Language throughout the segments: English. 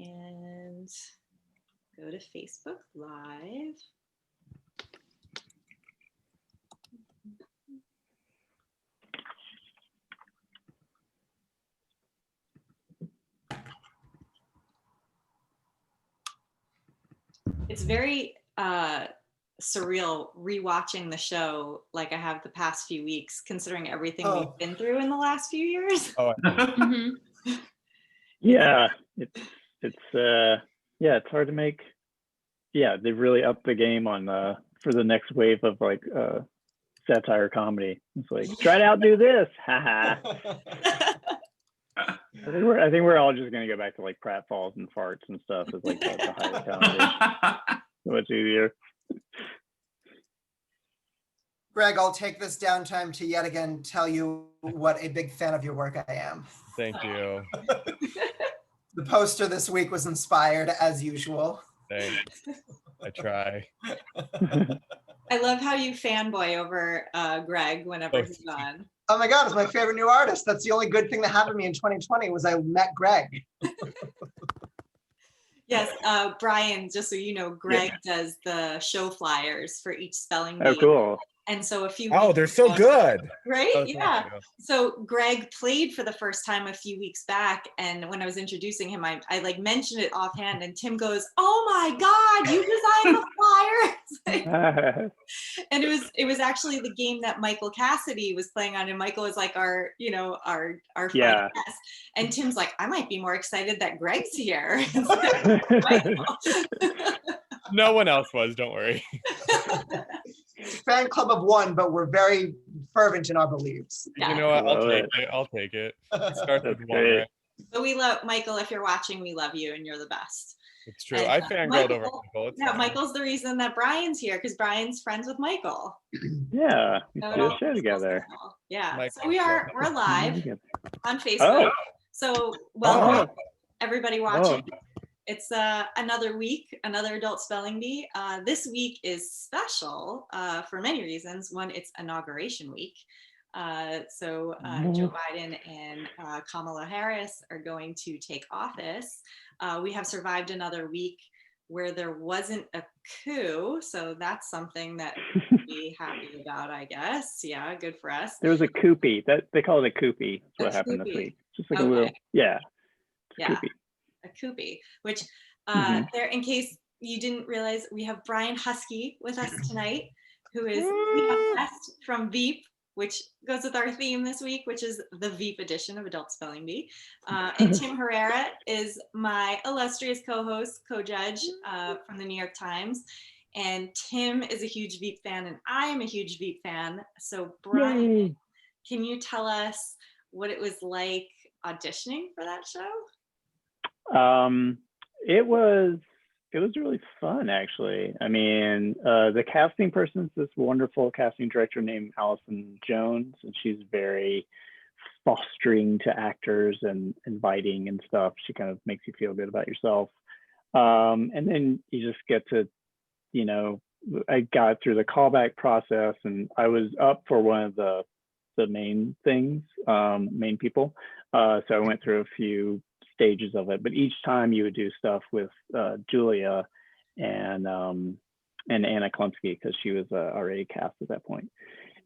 and go to Facebook Live. It's very surreal rewatching the show like I have the past few weeks, considering everything we've been through in the last few years. Yeah, it's hard to make. Yeah, they've really upped the game on for the next wave of like satire comedy. It's like, try to outdo this. Haha. I think we're all just gonna go back to like pratfalls and farts and stuff as like the highest comedy. So much easier. Greg, I'll take this downtime to yet again tell you what a big fan of your work I am. Thank you. The poster this week was inspired as usual. Thanks. I try. I love how you fanboy over Greg whenever he's on. Oh my God, it's my favorite new artist. That's the only good thing that happened to me in 2020 was I met Greg. Yes, Brian, just so you know, Greg does the show flyers for each spelling bee. Oh, cool. And so a few they're so good. Right? Oh, yeah. So Greg played for the first time a few weeks back. And when I was introducing him, I like mentioned it offhand and Tim goes, "Oh my God, you designed the flyers." And it was actually the game that Michael Cassidy was playing on. And Michael is like our guest. And Tim's like, "I might be more excited that Greg's here." No one else was, don't worry. Fan club of one, but we're very fervent in our beliefs. Yeah. You know what? I'll take it. Start with one, right? But we love Michael. If you're watching, we love you, and you're the best. It's true. I fangirled over Michael. Michael's the reason that Brian's here because Brian's friends with Michael. Yeah, we do a show together. Yeah, Michael, so we're live on Facebook. So welcome everybody watching. It's another week, another adult spelling bee. This week is special for many reasons. One, it's inauguration week. So Joe Biden and Kamala Harris are going to take office. We have survived another week where there wasn't a coup. So that's something that we'd be happy about, I guess. Yeah, good for us. There was a coupie. They call it a coupie. That's what happened this week. Just like a little, coupie. A coupie, which there, in case you didn't realize, we have Brian Huskey with us tonight, who is the guest from VEEP, which goes with our theme this week, which is the VEEP edition of Adult Spelling Bee. And Tim Herrera is my illustrious co-host, co-judge from the New York Times. And Tim is a huge VEEP fan, and I am a huge VEEP fan. So Brian, can you tell us what it was like auditioning for that show? It was really fun, actually. I mean, the casting person is this wonderful casting director named Allison Jones, and she's very fostering to actors and inviting and stuff. She kind of makes you feel good about yourself. And then you just get to, I got through the callback process, and I was up for one of the main things, main people. So I went through a few stages of it, but each time you would do stuff with Julia and Anna Klumsky, because she was already cast at that point.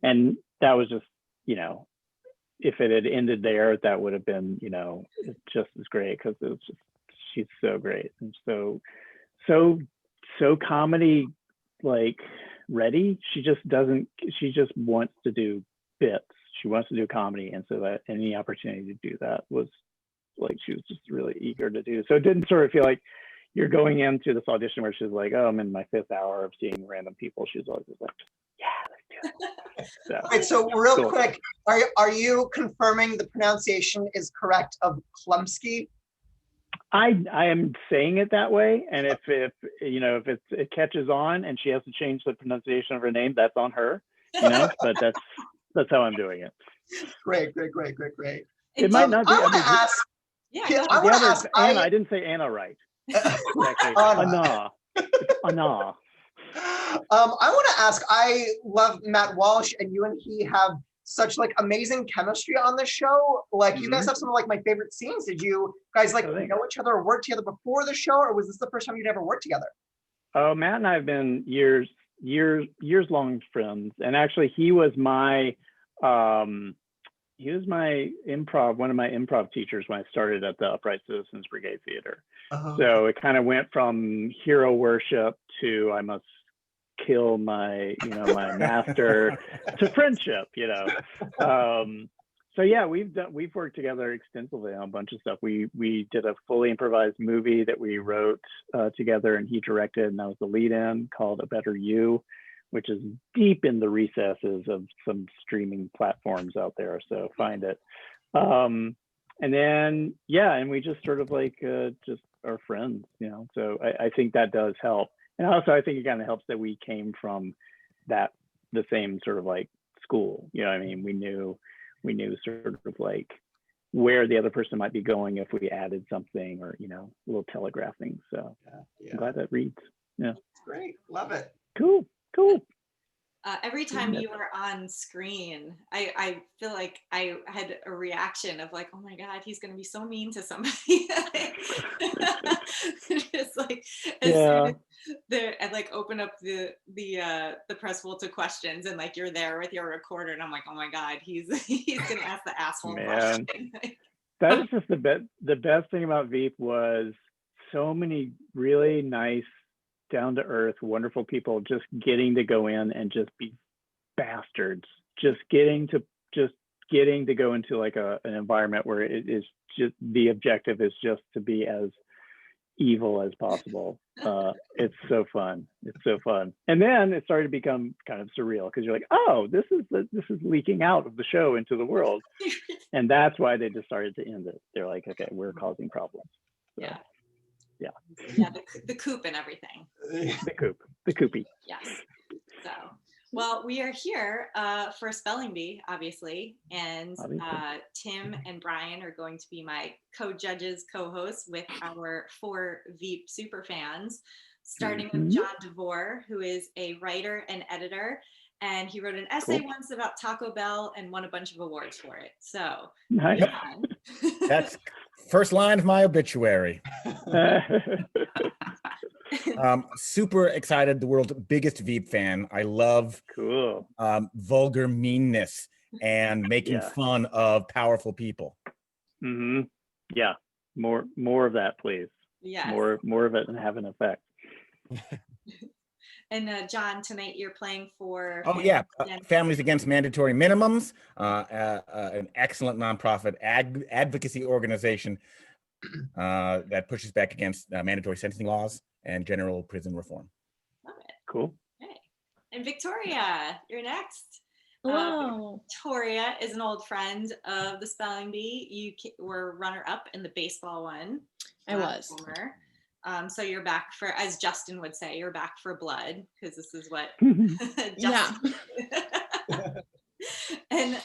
And that was just, if it had ended there, that would have been, just as great, because it was just, she's so great and so comedy like ready. She just wants to do bits. She wants to do comedy, and so that any opportunity to do that was like she was just really eager to do. So it didn't sort of feel like you're going into this audition where she's like, "Oh, I'm in my 5th hour of seeing random people." She's always just like, "Yeah, let's do it." Wait, so real quick, are you confirming the pronunciation is correct of Klumsky? I am saying it that way, and if it catches on and she has to change the pronunciation of her name, that's on her. But that's how I'm doing it. Great. It might not be. I want to ask. Yeah, I want to ask Anna. I didn't say Anna right. Actually, Anna. It's Anna. I want to ask. I love Matt Walsh, and you and he have such like amazing chemistry on the show. Like you guys have some of like my favorite scenes. Did you guys like know each other or work together before the show, or was this the first time you'd ever worked together? Oh, Matt and I have been years long friends, and actually he was my one of my improv teachers when I started at the Upright Citizens Brigade Theater. So it kind of went from hero worship to I must kill my my master to friendship. So yeah, we've worked together extensively on a bunch of stuff. We did a fully improvised movie that we wrote together, and he directed, and that was the lead-in, called A Better You, which is deep in the recesses of some streaming platforms out there. So find it. And then and we just sort of like just are friends, So I think that does help. And also I think it kind of helps that we came from the same sort of like school. I mean, we knew sort of like where the other person might be going if we added something, or a little telegraphing. So I'm glad that reads. Yeah, great, love it. Cool. Every time you were on screen, I feel like I had a reaction of like, oh my God, he's going to be so mean to somebody. Just like, as soon as I like open up the press pool to questions, and like you're there with your recorder, and I'm like, oh my God, he's going to ask the asshole question. That is just the best thing about VEEP was so many really nice, down-to-earth, wonderful people just getting to go in and just be bastards, just getting to go into like an environment where it is just, the objective is just to be as evil as possible. It's so fun. And then it started to become kind of surreal, because you're like, oh, this is leaking out of the show into the world. And that's why they just started to end it. They're like, okay, we're causing problems. So. Yeah, the coop and everything. The coopy. Yes. So, well, we are here for Spelling Bee, obviously, and Tim and Brian are going to be my co-judges, co-hosts with our 4 VEEP superfans, starting with John DeVore, who is a writer and editor, and he wrote an essay once about Taco Bell and won a bunch of awards for it. So, nice. That's first line of my obituary. Super excited, the world's biggest VEEP fan. I love vulgar meanness and making fun of powerful people. Yeah, more of that, please. Yeah, more of it and have an effect. And John, tonight you're playing for Families Against Mandatory Minimums, an excellent nonprofit advocacy organization that pushes back against mandatory sentencing laws and general prison reform. Love it. Cool. Okay. And Victoria, you're next. Hello. Victoria is an old friend of the Spelling Bee. You were runner-up in the baseball one. I was. Summer. So you're back for, as Justin would say, you're back for blood, because this is what Justin. And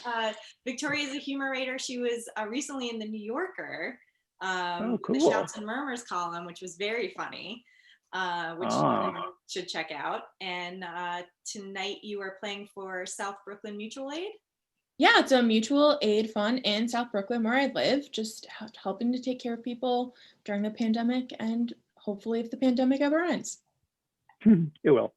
Victoria is a humor writer. She was recently in the New Yorker, the Shouts and Murmurs column, which was very funny, which everyone should check out. And tonight you are playing for South Brooklyn Mutual Aid. Yeah, it's a mutual aid fund in South Brooklyn where I live, just helping to take care of people during the pandemic, and hopefully if the pandemic ever ends. It will.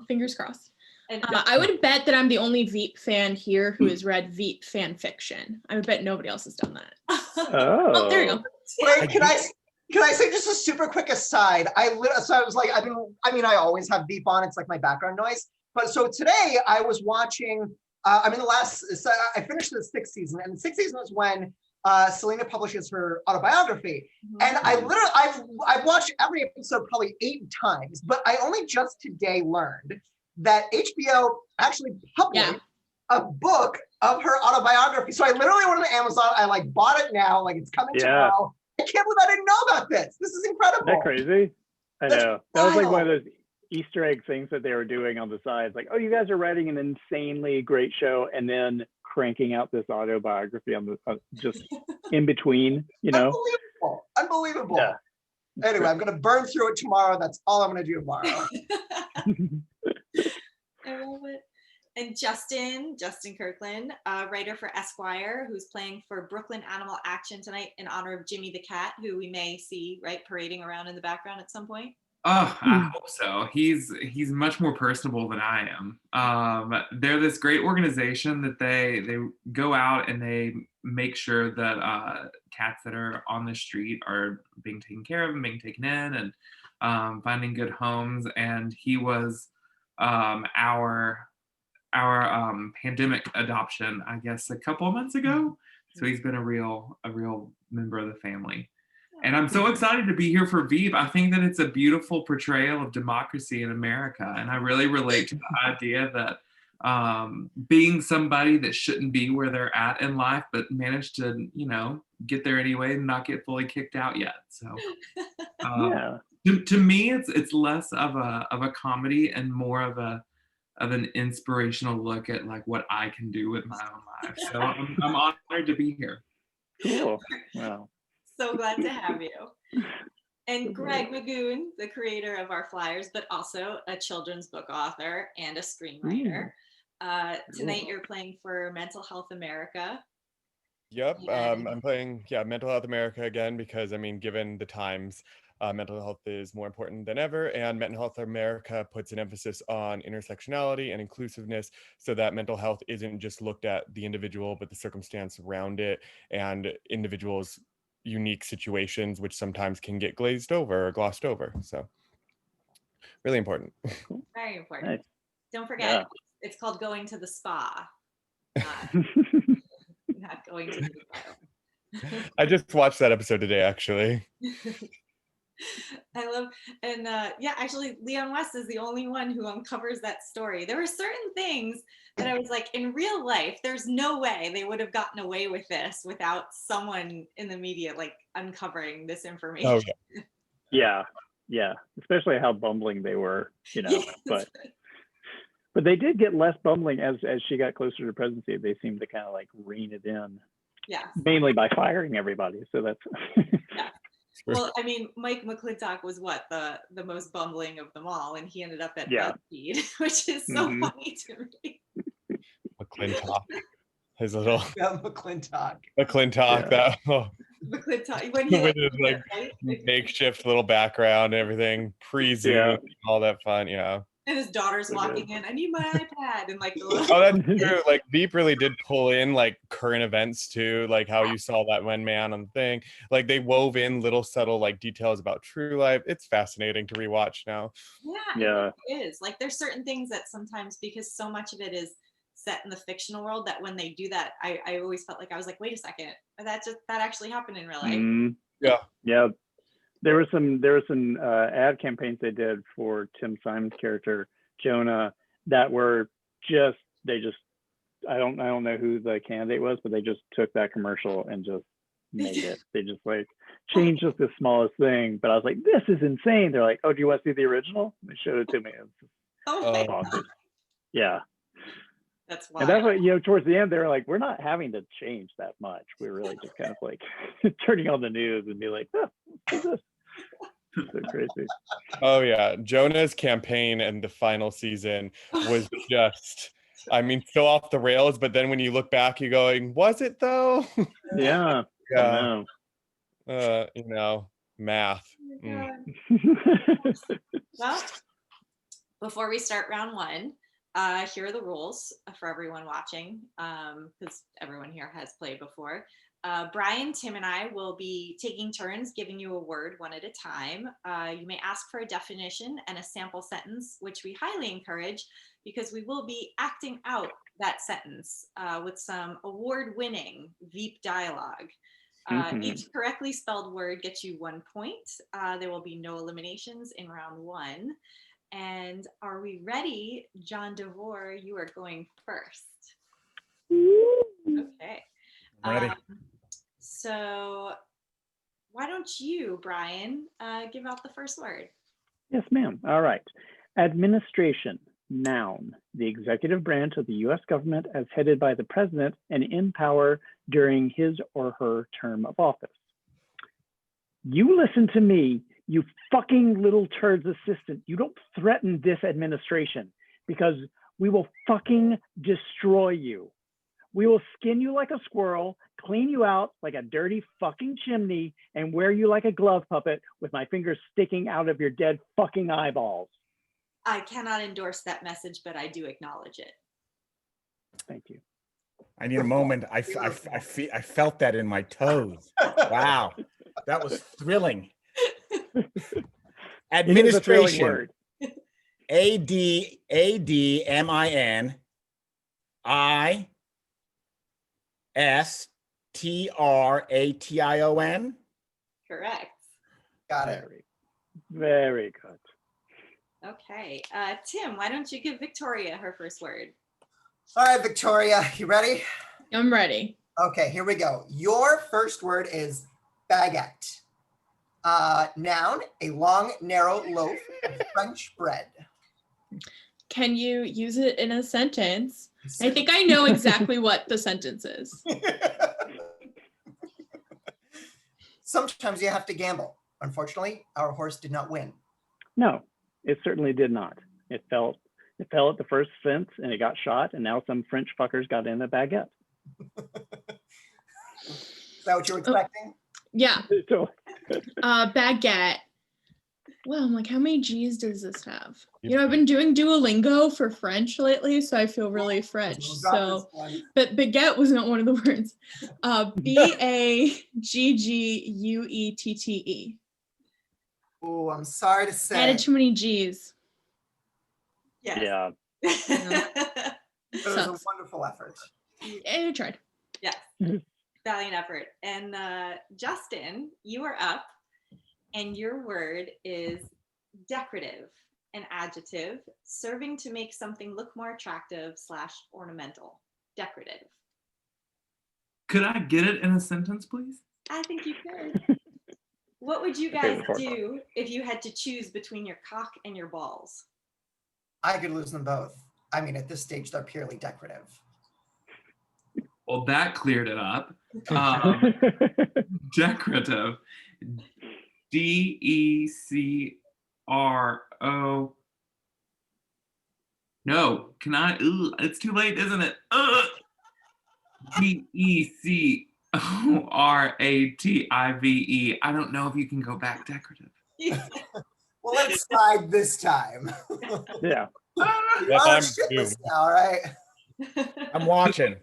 Fingers crossed. And I would bet that I'm the only VEEP fan here who has read VEEP fan fiction. I would bet nobody else has done that. Oh, there you go. Wait, can I say just a super quick aside? I was like, I always have VEEP on. It's like my background noise. But so today I was watching, I finished the 6th season, and the 6th season was when Selena publishes her autobiography. And I've watched every episode probably 8 times, but I only just today learned that HBO actually published a book of her autobiography. So I literally went on Amazon, I bought it now, it's coming tomorrow. I can't believe I didn't know about this. This is incredible. Isn't that crazy? I know. That was like one of those Easter egg things that they were doing on the side. Like, oh, you guys are writing an insanely great show, and then cranking out this autobiography on the just in between, Unbelievable. Yeah. Anyway, I'm gonna burn through it tomorrow. That's all I'm gonna do tomorrow. I love it. And Justin Kirkland, writer for Esquire, who's playing for Brooklyn Animal Action tonight in honor of Jimmy the cat, who we may see, right, parading around in the background at some point. Oh, I hope so. He's much more personable than I am. They're this great organization that they go out and they make sure that cats that are on the street are being taken care of and being taken in and finding good homes. And he was our pandemic adoption, I guess, a couple of months ago. So he's been a real member of the family. And I'm so excited to be here for VEEP. I think that it's a beautiful portrayal of democracy in America. And I really relate to the idea that being somebody that shouldn't be where they're at in life, but managed to, get there anyway and not get fully kicked out yet. So to me, it's less of a comedy and more of an inspirational look at like what I can do with my own life. So I'm honored to be here. Cool. Wow. So glad to have you. And Greg McGoon, the creator of our flyers, but also a children's book author and a screenwriter. Tonight you're playing for Mental Health America. Yep, I'm playing, Mental Health America again, because given the times, mental health is more important than ever, and Mental Health America puts an emphasis on intersectionality and inclusiveness so that mental health isn't just looked at the individual, but the circumstance around it and individuals' unique situations, which sometimes can get glazed over or glossed over. So really important. Very important. Nice. Don't forget, it's called going to the spa, not going to the asylum. I just watched that episode today, actually. I love, and actually Leon West is the only one who uncovers that story. There were certain things that I was like, in real life, there's no way they would have gotten away with this without someone in the media like uncovering this information. Oh, yeah. Especially how bumbling they were, Yes. But they did get less bumbling as she got closer to presidency. They seemed to kind of like rein it in. Yeah. Mainly by firing everybody. So that's yeah. Well, Mike McClintock was the most bumbling of them all, and he ended up at BuzzFeed, which is so funny to me. McClintock, his little McClintock. That McClintock when he with his like makeshift little background and everything, pre-Zoom, all that fun, And his daughter's walking in, I need my iPad, and like oh, that's true. Like VEEP really did pull in like current events too, like how you saw that one man on the thing. Like they wove in little subtle like details about true life. It's fascinating to rewatch now. Yeah, it is. Like there's certain things that sometimes, because so much of it is set in the fictional world, that when they do that, I always felt like I was like, wait a second, that actually happened in real life. Yeah. There were some ad campaigns they did for Tim Simon's character Jonah that were I don't know who the candidate was, but they just took that commercial and just made it. They just like changed just the smallest thing. But I was like, this is insane. They're like, oh, do you want to see the original? They showed it to me. My awesome. God. Yeah. That's wild. And that's what, towards the end, they were like, we're not having to change that much. We're really just kind of like turning on the news and be like, oh, what's this? So crazy. Oh yeah, Jonah's campaign and the final season was just, so off the rails. But then when you look back, you're going, was it though? Yeah. Math. Well, before we start round one, here are the rules for everyone watching, because everyone here has played before. Brian, Tim, and I will be taking turns giving you a word one at a time. You may ask for a definition and a sample sentence, which we highly encourage because we will be acting out that sentence with some award-winning VEEP dialogue. Each correctly spelled word gets you 1 point. There will be no eliminations in round one. And are we ready? John DeVore, you are going first. Okay. Ready. So why don't you, Brian, give out the first word? Yes, ma'am. All right. Administration, noun, the executive branch of the U.S. government as headed by the president and in power during his or her term of office. You listen to me, you fucking little turd's assistant. You don't threaten this administration, because We will fucking destroy you. We will skin you like a squirrel, clean you out like a dirty fucking chimney, and wear you like a glove puppet with my fingers sticking out of your dead fucking eyeballs. I cannot endorse that message, but I do acknowledge it. Thank you. I need a moment. I felt that in my toes. Wow, that was thrilling. Administration. ADMINISTRATION. Correct. Got it. Very good. Okay. Tim, why don't you give Victoria her first word? All right, Victoria, you ready? I'm ready. Okay, here we go. Your first word is baguette. Noun, a long, narrow loaf of French bread. Can you use it in a sentence? I think I know exactly what the sentence is. Sometimes you have to gamble. Unfortunately, our horse did not win. No, it certainly did not. It fell at the first fence and it got shot, and now some French fuckers got in a baguette. Is that what you were expecting? Yeah. So, Baguette. Well, I'm like, how many G's does this have? You know, I've been doing Duolingo for French lately, so I feel really French. So, but baguette was not one of the words. BAGGUETTE. Oh, I'm sorry to say. Added too many G's. Yes. yeah. It was a Sucks. wonderful effort. I tried. Yes. Valiant effort. And Justin, you are up. And your word is decorative, an adjective, serving to make something look more attractive / ornamental. Decorative. Could I get it in a sentence, please? I think you could. What would you guys do if you had to choose between your cock and your balls? I could lose them both. I mean, at this stage, they're purely decorative. Well, that cleared it up. Decorative. DECRO. No, can I? It's too late, isn't it? DECORATIVE. I don't know if you can go back decorative. Well, let's slide this time. Yeah. All right. I'm watching.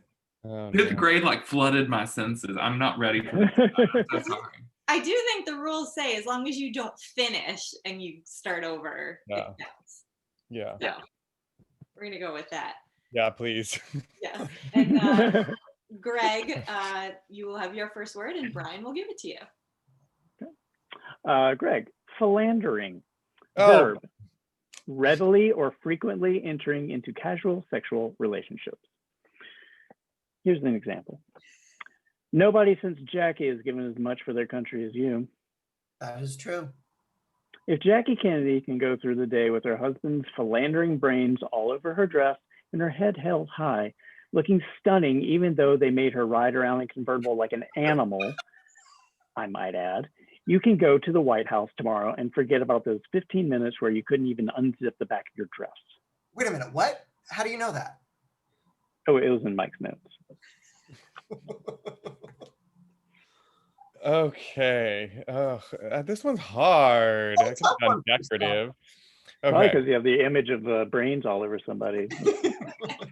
Fifth grade like flooded my senses. I'm not ready for this. I'm so sorry. I do think the rules say as long as you don't finish and you start over, it counts. Yeah. So we're going to go with that. Yeah, please. Yes. And Greg, you will have your first word and Brian will give it to you. Greg, philandering. Oh. Verb, readily or frequently entering into casual sexual relationships. Here's an example. Nobody since Jackie has given as much for their country as you. That is true. If Jackie Kennedy can go through the day with her husband's philandering brains all over her dress and her head held high, looking stunning even though they made her ride around in convertible like an animal, I might add, you can go to the White House tomorrow and forget about those 15 minutes where you couldn't even unzip the back of your dress. Wait a minute, what? How do you know that? Oh, it was in Mike's notes. Okay. This one's hard. I could have done decorative. Probably Okay. because you have the image of brains all over somebody.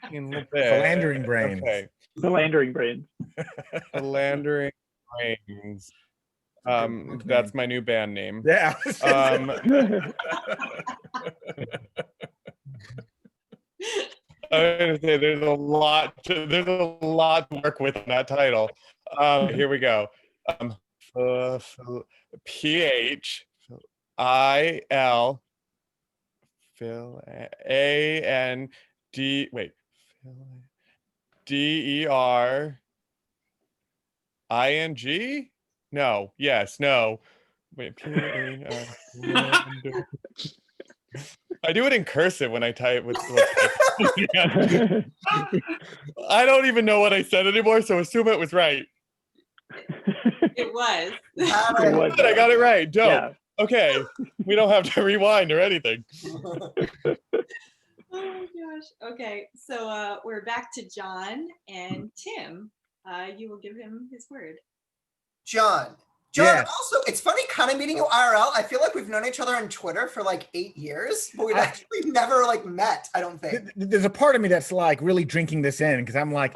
Philandering brains. Okay. Philandering brains. Philandering brains. That's my new band name. Yeah. I was gonna say there's a lot to work with in that title. Here we go. PHIL AND wait DERING? No, yes, no. Wait, I do it in cursive when I type with I don't even know what I said anymore, so assume it was right. It was. I got it right. Dope. Yeah. Okay. We don't have to rewind or anything. Oh my gosh. Okay, so we're back to John and Tim. You will give him his word. John. Yes. Also, it's funny kind of meeting you IRL. I feel like we've known each other on Twitter for like 8 years, but we've actually never like met, I don't think. There's a part of me that's like really drinking this in because I'm like,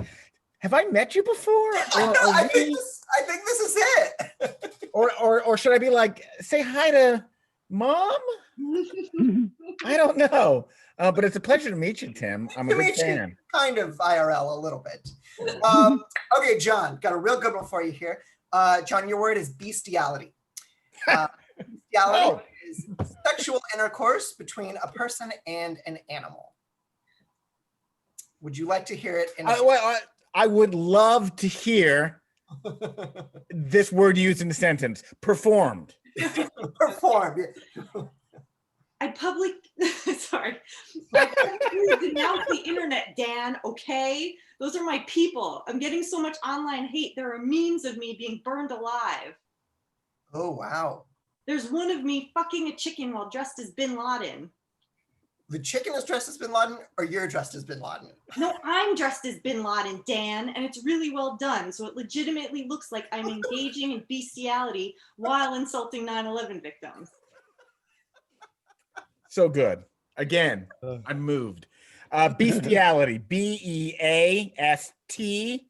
have I met you before? I think this is it. or should I be like, say hi to Mom? I don't know. But it's a pleasure to meet you, Tim. I'm a big fan. Kind of IRL a little bit. Okay, John, got a real good one for you here. John, your word is bestiality. Bestiality is sexual intercourse between a person and an animal. Would you like to hear it? I would love to hear this word used in the sentence. Performed. Performed. I publicly denounce the internet, Dan, okay? Those are my people. I'm getting so much online hate. There are memes of me being burned alive. Oh, wow. There's one of me fucking a chicken while dressed as Bin Laden. The chicken is dressed as Bin Laden, or you're dressed as Bin Laden? No, I'm dressed as Bin Laden, Dan, and it's really well done. So it legitimately looks like I'm engaging in bestiality while insulting 9/11 victims. So good. Again, I'm moved. Bestiality. BEASTIALITY.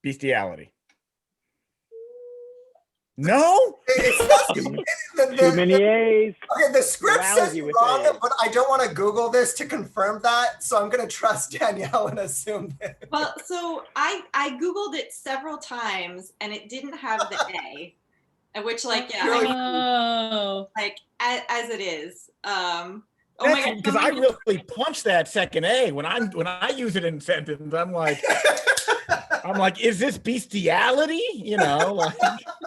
Bestiality. No? Too many A's. Okay, the script says Lousy with wrong, A's. but I don't want to Google this to confirm that, so I'm going to trust Danielle and assume that. Well, so I Googled it several times, and it didn't have the A. Which, like, yeah, Really? like as it is. Oh That's my God! because I really punch that second A when I use it in a sentence. I'm like, is this bestiality? You know, like,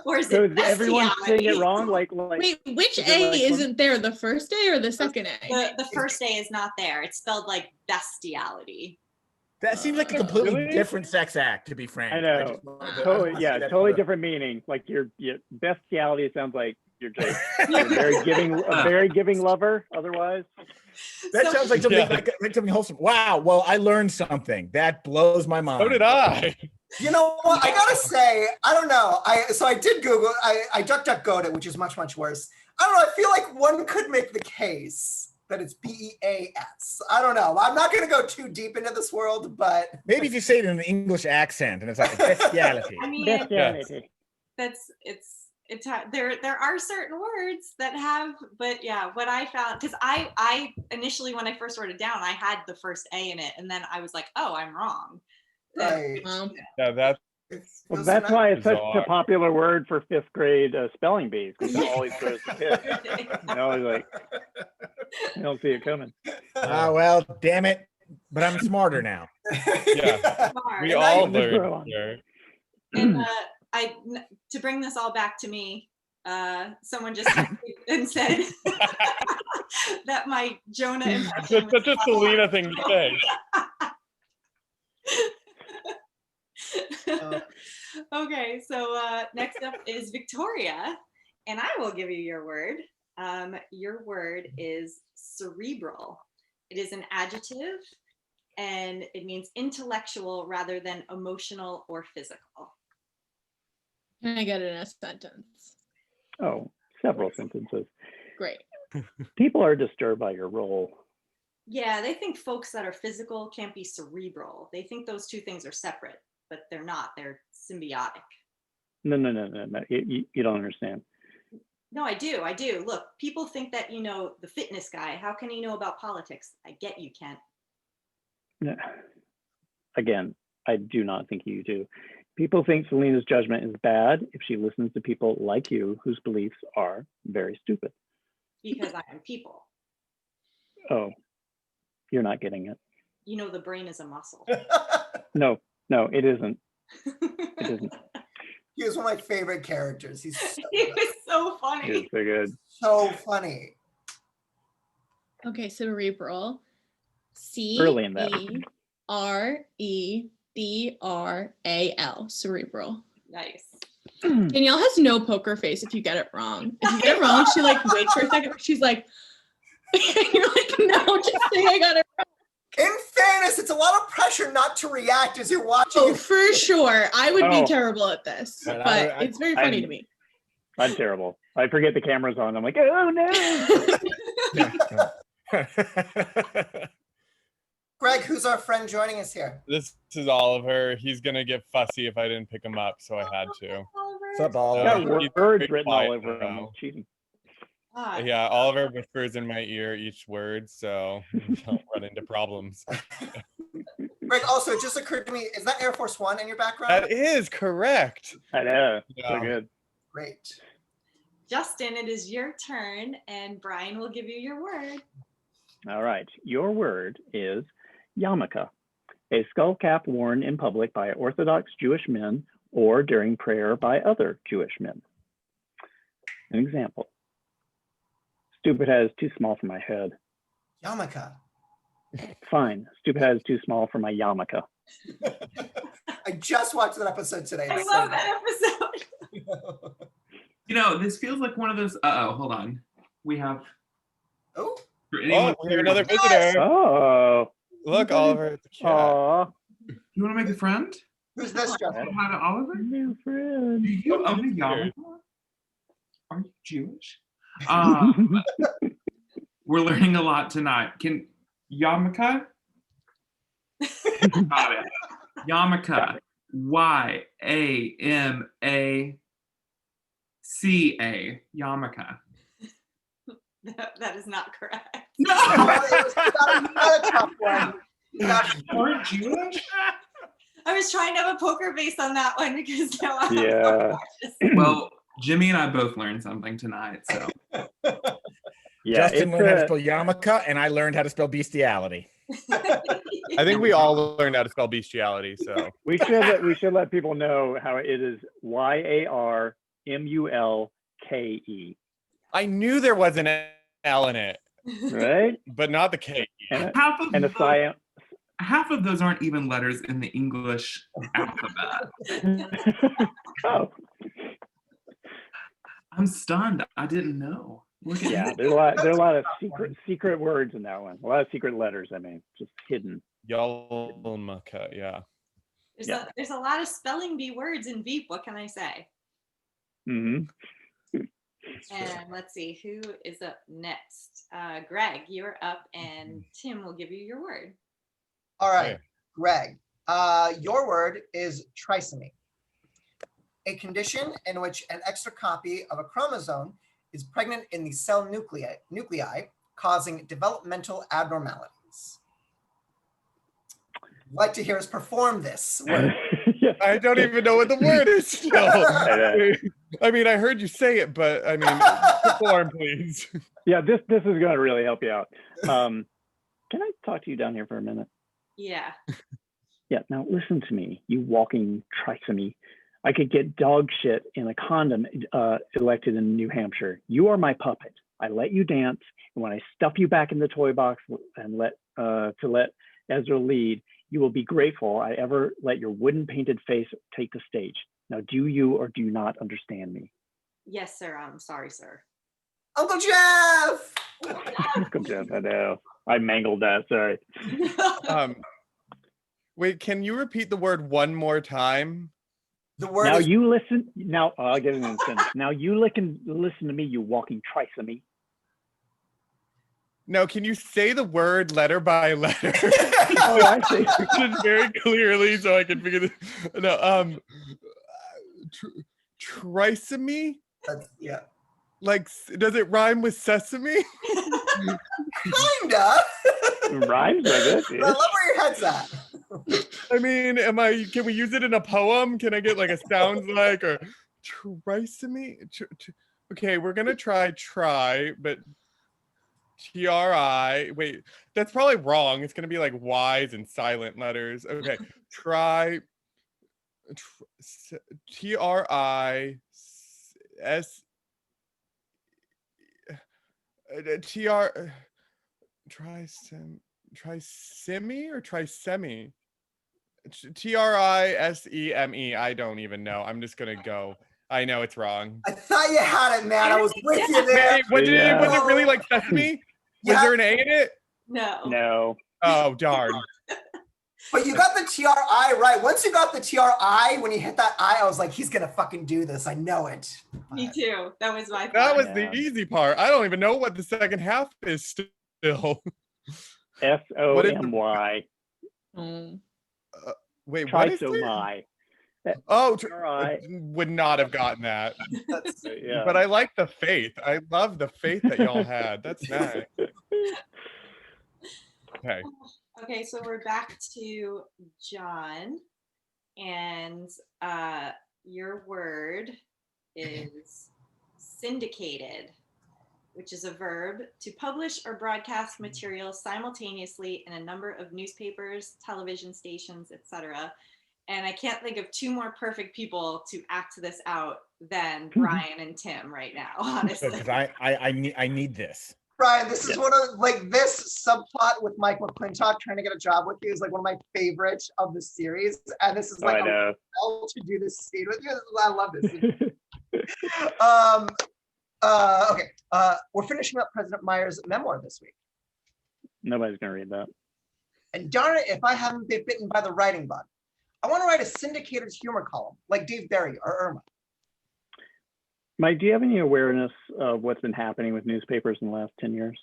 or is So it is everyone saying it bestiality? wrong? Like Wait, which is it A like isn't there? The first A or the second A? The first A is not there. It's spelled like bestiality. that seems like a completely Really? different sex act, to be frank. I know. Totally different meaning. Like your bestiality sounds like you're just a very giving lover. Otherwise, That sounds like something like something wholesome. Wow. Well, I learned something. That blows my mind. So did I. You know what? I gotta say, I don't know. I did Google. I DuckDuckGo'd it, which is much worse. I don't know. I feel like one could make the case that it's BEAS. I don't know. I'm not gonna go too deep into this world, but Maybe if you say it in an English accent and it's like a bestiality. I mean, bestiality. there are certain words that have, but yeah, what I found, because I initially, when I first wrote it down, I had the first A in it, and then I was like, oh, I'm wrong. right. Yeah, that's Well, that's why it's such a popular word for fifth grade spelling bees, because it always goes to fifth. You know, like you don't see it coming. Well, damn it. But I'm smarter now. Yeah. Smart. We And all just grow learned on. here. And to bring this all back to me, someone just texted and said that my Jonah impression That's such a Selena thing to say. Okay, so next up is Victoria, and I will give you your word. Your word is cerebral. It is an adjective, and it means intellectual rather than emotional or physical. Can I get it in a sentence? Oh, several sentences. Great. People are disturbed by your role. Yeah, they think folks that are physical can't be cerebral. They think those two things are separate, but they're not. They're symbiotic. No. You don't understand. No, I do. Look, people think that, the fitness guy, how can he know about politics? I get you, Kent. No. Again, I do not think you do. People think Selena's judgment is bad if she listens to people like you whose beliefs are very stupid. Because I am people. Oh, you're not getting it. The brain is a muscle. No, it isn't. It isn't. He was one of my favorite characters. He was so funny. It is so good. So funny. Okay, cerebral. Early in that. CEREBRAL. Cerebral. Nice. Danielle has no poker face if you get it wrong. If you get it wrong, she like waits for a second. She's like, you're like, no, just say I got it wrong. In fairness, it's a lot of pressure not to react as you're watching. Oh, it. for sure. I would be terrible at this, But but it's very funny to me. I'm terrible. I forget the camera's on. I'm like, oh no. Greg, who's our friend joining us here? This is Oliver. He's gonna get fussy if I didn't pick him up, so I had to. What's up, Oliver? Got He's words very written all quiet over him. now. Cheating. Yeah, Oliver whispers in my ear each word, so don't run into problems. Greg, also, it just occurred to me, is that Air Force One in your background? That is correct. I know. Yeah. So good. Great. Justin, it is your turn, and Brian will give you your word. All right. Your word is Yamaka, a skull cap worn in public by Orthodox Jewish men or during prayer by other Jewish men. An example. Stupid hat is too small for my head. Yamaka. Fine. Stupid hat is too small for my yarmulke. I just watched that episode today. I love that episode. You know, this feels like one of those. Hold on. We have. Oh. We have another visitor. Oh. Look, Oliver, it's a cat. Aw. You want to make a friend? Who's this, Justin? Hi to Oliver. New friend. Do you own a yarmulke? Are you Jewish? We're learning a lot tonight. Can yarmulke? Got it. Yamaka. Y-A-M-A-C-A. Yamaka. That is not correct. No! Another tough one. You're Jewish? I was trying to have a poker face on that one because now I'm Yeah. Well, Jimmy and I both learned something tonight, so. Yeah. Justin learned how to spell yarmulke, and I learned how to spell bestiality. I think we all learned how to spell bestiality, so. We should let people know how it is YARMULKE. I knew there was an L in it, Right? but not the K. Half of, And a those, half of those aren't even letters in the English alphabet. Oh. I'm stunned. I didn't know. Look at Yeah, this. there are a lot of secret words in that one. A lot of secret letters, I mean, just hidden. Yalmaka, yeah. There's a lot of spelling bee words in VEEP. What can I say? Mm-hmm. And let's see, who is up next? Greg, you're up, and Tim will give you your word. All right, Okay. Greg. Your word is trisomy, a condition in which an extra copy of a chromosome is pregnant in the cell nuclei, causing developmental abnormalities. I'd like to hear us perform this word. Yeah. I don't even know what the word is still. I mean, I heard you say it, but I mean, perform, please. Yeah, this is going to really help you out. Can I talk to you down here for a minute? Yeah. Yeah, now listen to me, you walking trisomy. I could get dog shit in a condom elected in New Hampshire. You are my puppet. I let you dance, and when I stuff you back in the toy box and let Ezra lead, you will be grateful I ever let your wooden painted face take the stage. Now, do you or do you not understand me? Yes, sir. I'm sorry, sir. Uncle Jeff! Uncle Jeff, I know. I mangled that, sorry. Wait, can you repeat the word one more time? The word Now is you listen. Now I'll get it in a sentence. Now you listen to me, you walking trisomy. No, can you say the word letter by letter? Oh, I see. Just very clearly so I can figure this. No, trisomy? yeah. Like, does it rhyme with sesame? Kinda. Rhymes with it. I love where your head's at. I mean, can we use it in a poem? Can I get like a sounds like or trisomy? Okay, we're gonna try, but TRI. Wait, that's probably wrong. It's gonna be like Y's and silent letters. Okay, TRI S trisemi or trisemi? TRISEME. I don't even know. I'm just gonna go. I know it's wrong. I thought you had it, man. I was with you there. Wait, was it really like sesame? Was there an A in it? No. Oh, darn. But you got the TRI right. Once you got the TRI, when you hit that I was like, he's gonna fucking do this. I know it. Me too. That was my. That was the easy part. I don't even know what the second half is still. SOMY. Wait, what is it? Trisomy. Oh, would not have gotten that. Yeah. But I like the faith. I love the faith that y'all had. That's nice. Okay. Okay, so we're back to John, and your word is syndicated, which is a verb to publish or broadcast material simultaneously in a number of newspapers, television stations, etc. And I can't think of two more perfect people to act this out than Brian and Tim right now, honestly. Because I need this. Brian, this is one of like this subplot with Mike McClintock trying to get a job with you is like one of my favorites of the series, and this is like to do this scene with you. I love this. Okay, we're finishing up President Meyer's memoir this week. Nobody's gonna read that. And darn it, if I haven't been bitten by the writing bug, I want to write a syndicated humor column like Dave Barry or Irma. Mike, do you have any awareness of what's been happening with newspapers in the last 10 years?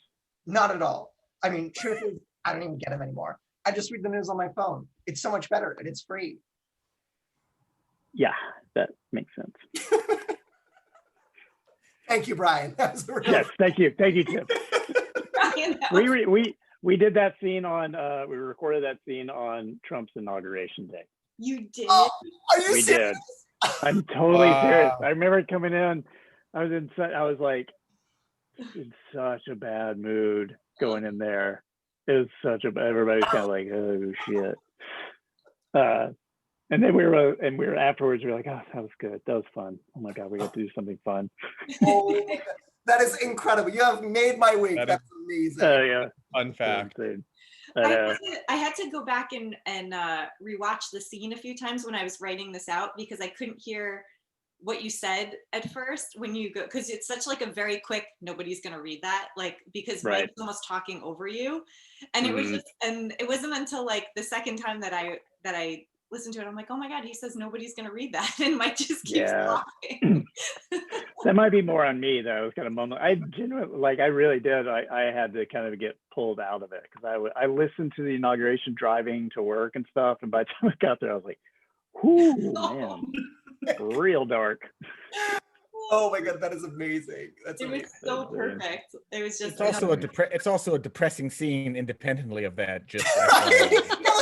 Not at all. I mean, truth is, I don't even get them anymore. I just read the news on my phone. It's so much better and it's free. Yeah, that makes sense. Thank you, Brian. Yes, thank you. Thank you, Tim. We did that scene on, we recorded that scene on Trump's inauguration day. You did? Oh, are you we serious? Did. I'm totally serious. I remember coming in. I was like in such a bad mood going in there. It was everybody's kind of like, oh shit. And then we were afterwards. We were like, oh, that was good. That was fun. Oh my god, we got to do something fun. Oh, that is incredible. You have made my week. That's amazing. Yeah. Fun fact. I had to go back and rewatch the scene a few times when I was writing this out because I couldn't hear what you said at first when you go, because it's such like a very quick, nobody's gonna read that, like because Mike's almost talking over you, and it was just, and it wasn't until like the second time that I listened to it, I'm like, oh my god, he says nobody's gonna read that, and Mike just keeps talking. That might be more on me though. It was kind of moment. I genuinely, I really did. I had to kind of get pulled out of it because I listened to the inauguration driving to work and stuff, and by the time I got there, I was like, "Whoo, man, real dark." Oh my god, that is amazing. It was so perfect. It was just. It's also a depressing scene independently of that. Just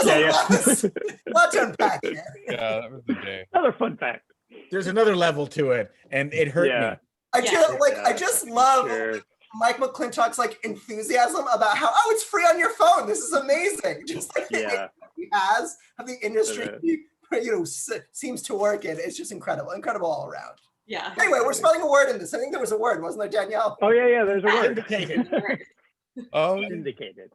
Let's unpack it. Yeah, that was the day. Another fun fact. There's another level to it, and it hurt me. I just love Mike McClintock's like enthusiasm about how it's free on your phone. This is amazing. Just like he has how the industry seems to work in. It's just incredible all around. Yeah. Anyway, we're spelling a word in this. I think there was a word, wasn't there, Danielle? Oh yeah, there's a word. Syndicated. Syndicated.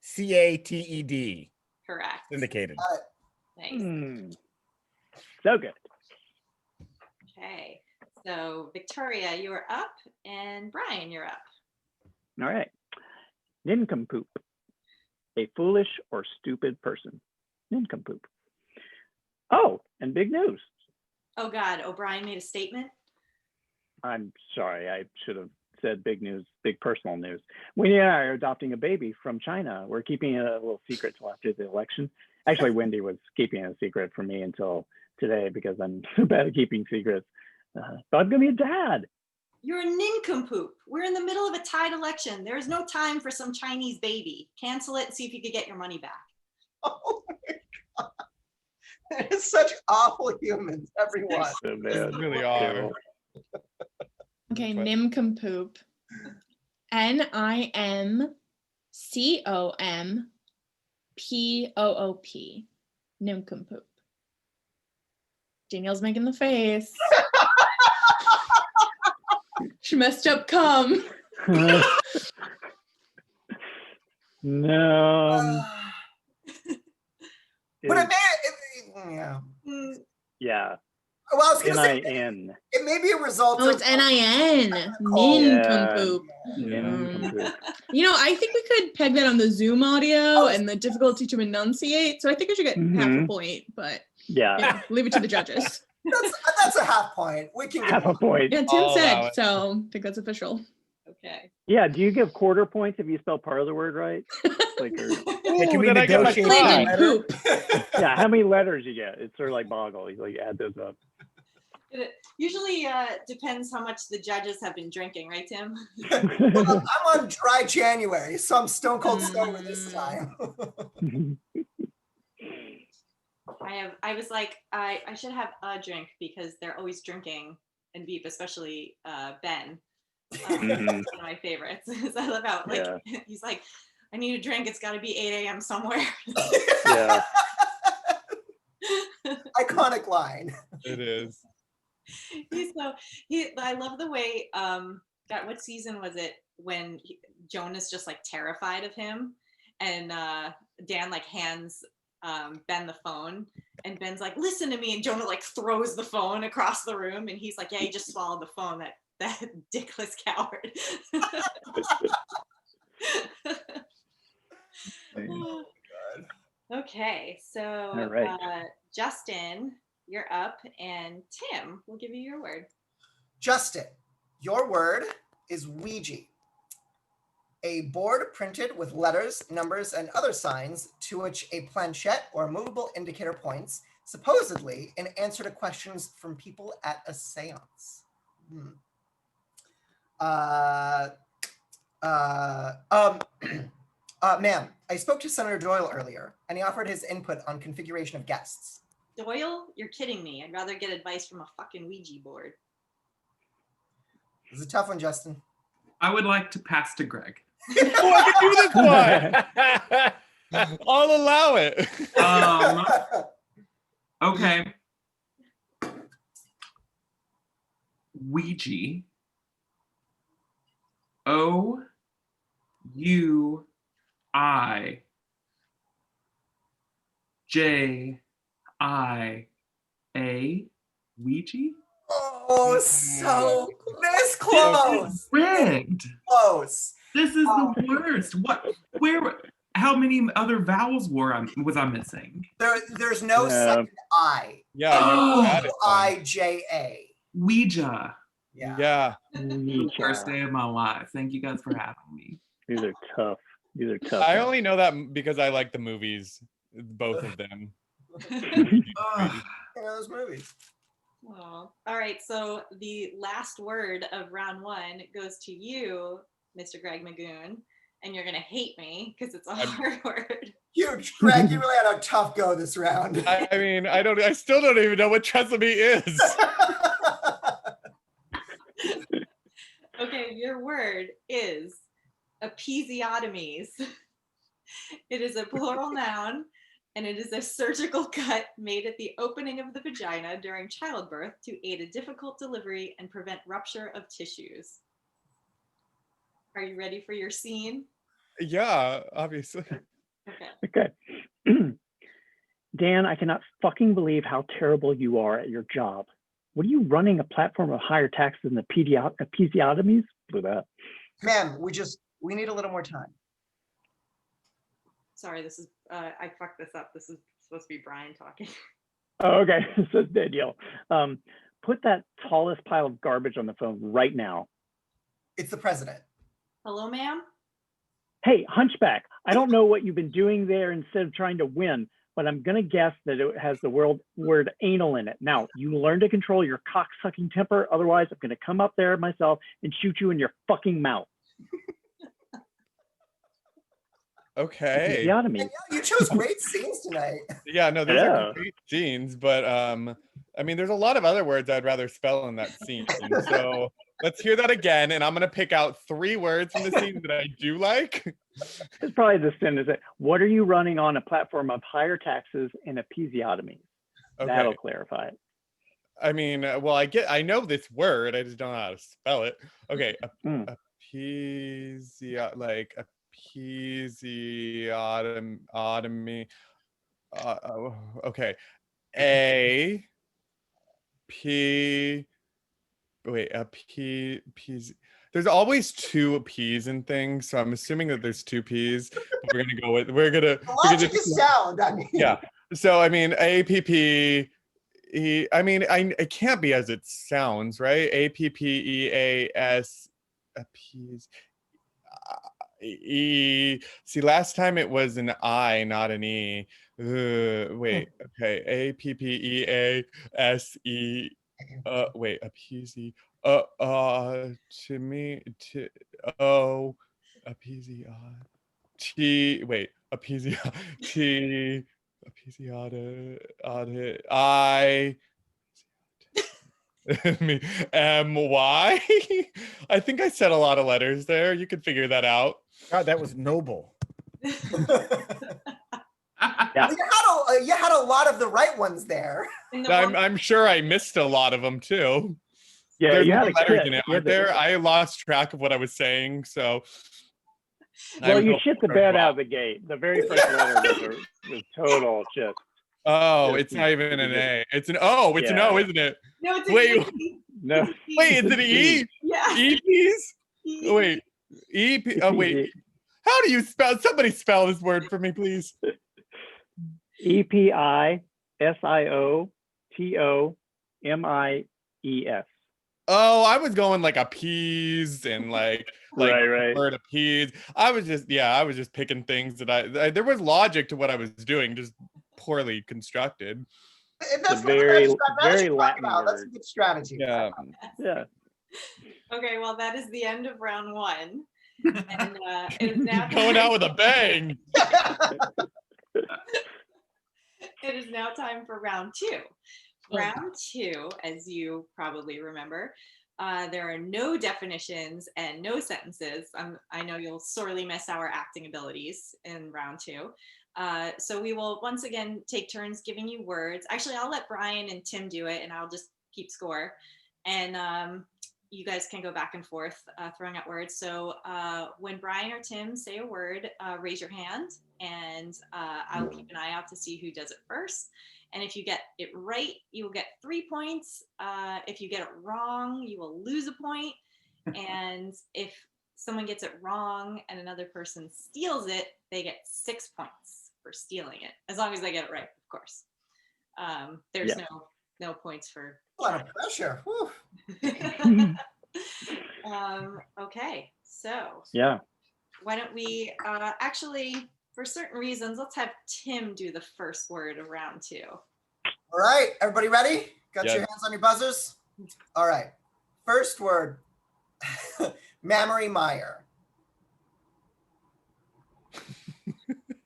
SYNDICATED. Correct. Syndicated. Thanks. So good. Okay. So Victoria, you are up, and Brian, you're up. All right. Nincompoop. A foolish or stupid person. Nincompoop. Oh, and big news. Oh God, O'Brien made a statement. I'm sorry, I should have said big news, big personal news. Wendy and I are adopting a baby from China. We're keeping it a little secret till after the election. Actually, Wendy was keeping it a secret from me until today because I'm so bad at keeping secrets. But I'm gonna be a dad. You're a nincompoop. We're in the middle of a tied election. There is no time for some Chinese baby. Cancel it and see if you could get your money back. Oh my god. It's such awful humans, everyone. So bad. Really are. Okay, nincompoop. NIMCOMPOOP. Nincompoop. Danielle's making the face. She messed up cum. No. But Yeah. Yeah. Well, I was gonna say N-I-N. it may be a result Oh, of it's N-I-N. Yeah. Nincompoop. You know, I think we could peg that on the Zoom audio and the difficulty to enunciate. So I think I should get half a point, but yeah, leave it to the judges. That's a half point. We can half a point. Yeah, Tim said so. I think that's official. Okay. Yeah, do you give quarter points if you spell part of the word right? Like, or, Can we then I get my negotiate tie. the Poop. yeah, how many letters you get? It's sort of like Boggle. You like add those up. It usually depends how much the judges have been drinking, right, Tim? Well, I'm on dry January, so I'm stone cold sober this time. I was like, I should have a drink because they're always drinking in Veep, especially Ben. One of my favorites. I love how he's like, I need a drink. It's got to be 8 a.m. somewhere. Yeah. Iconic line. It is. I love the way God, what season was it when Jonah's just like terrified of him, and Dan like hands Ben the phone, and Ben's like, listen to me, and Jonah like throws the phone across the room, and he's like, yeah, he just swallowed the phone, that dickless coward. Oh, God. Okay, so all right. Justin, you're up, and Tim, we'll give you your word. Justin, your word is Ouija. A board printed with letters, numbers, and other signs to which a planchette or movable indicator points, supposedly in answer to questions from people at a seance. Ma'am, I spoke to Senator Doyle earlier, and he offered his input on configuration of guests. Doyle, you're kidding me. I'd rather get advice from a fucking Ouija board. This is a tough one, Justin. I would like to pass to Greg. Oh, I can do this one. I'll allow it. Okay. Ouija. O-U-I-J-I-A. Ouija? Oh, so this close. Rigged. Close. This is the worst. How many other vowels was I missing? There's no second I. Yeah. O-I-J-A. Ouija. Yeah. First day of my life. Thank you guys for having me. These are tough. I only know that because I like the movies, both of them. Those movies. Oh. All right, so the last word of round one goes to you, Mr. Greg McGoon, and you're gonna hate me because it's a hard word. Greg, you really had a tough go this round. I mean, I still don't even know what Tresemme is. Okay, your word is episiotomies. It is a plural noun, and it is a surgical cut made at the opening of the vagina during childbirth to aid a difficult delivery and prevent rupture of tissues. Are you ready for your scene? Yeah, obviously. Okay. Dan, I cannot fucking believe how terrible you are at your job. What are you running a platform of higher taxes than the episiotomies? Blew that. Ma'am, we need a little more time. Sorry, this is, I fucked this up. This is supposed to be Brian talking. Oh, okay. So Danielle, put that tallest pile of garbage on the phone right now. It's the president. Hello, ma'am? Hey, Hunchback, I don't know what you've been doing there instead of trying to win, but I'm going to guess that it has the word anal in it. Now, you learn to control your cock-sucking temper. Otherwise, I'm going to come up there myself and shoot you in your fucking mouth. Okay. Episiotomy. You chose great scenes tonight. Yeah, no, these are great scenes, but I mean, there's a lot of other words I'd rather spell in that scene. So let's hear that again, and I'm gonna pick out 3 words from the scene that I do like. It's probably the sentence. What are you running on a platform of higher taxes and episiotomies? Okay. That'll clarify it. I mean, well, I know this word, I just don't know how to spell it. Okay, episiotomy. Okay. A P. Wait, a P. P's. There's always two P's in things, so I'm assuming that there's two P's. We're gonna go with. Logic is sound. I mean. Yeah. So I mean, A P P. I mean, it can't be as it sounds, right? A P P E A S. P's. E. See, last time it was an I, not an E. Wait. Okay. A P P E A S E. Wait. A P Z. To me. A P Z. T. Wait. A P Z. T. A P Z. I. Me. M-Y. I think I said a lot of letters there. You could figure that out. God, that was noble. You had a lot of the right ones there. I'm sure I missed a lot of them too. Yeah, There's you more had letters in it, aren't there? I lost track of what I was saying, so. Well, you shit the bed out of the gate. The very first letter was total shit. Oh, it's not even an A. It's an O. It's an O, isn't it? No, it's Wait. No. Wait, it's an E? Yeah. E-P's? Wait. E-P. Oh, wait. How do you spell? Somebody spell this word for me, please. Episiotomies. Oh, I was going like a peas and like right. word of peas. I was just picking things that I there was logic to what I was doing, just poorly constructed. That's very Latin word. That's a good strategy. Yeah. Okay, well, that is the end of round one. And it is now going out with a bang. It is now time for round two. Round two, as you probably remember, there are no definitions and no sentences. I know you'll sorely miss our acting abilities in round two. So we will once again take turns giving you words. Actually, I'll let Brian and Tim do it, and I'll just keep score. And you guys can go back and forth throwing out words. So when Brian or Tim say a word, raise your hand, and I'll keep an eye out to see who does it first. And if you get it right, you will get 3 points. If you get it wrong, you will lose a point. And if someone gets it wrong and another person steals it, they get 6 points for stealing it, as long as they get it right, of course. There's no points for a lot of pressure. Okay, so why don't we actually, for certain reasons, let's have Tim do the first word of round two. All right, everybody ready? Got your hands on your buzzers? All right, first word. Mammary Mire.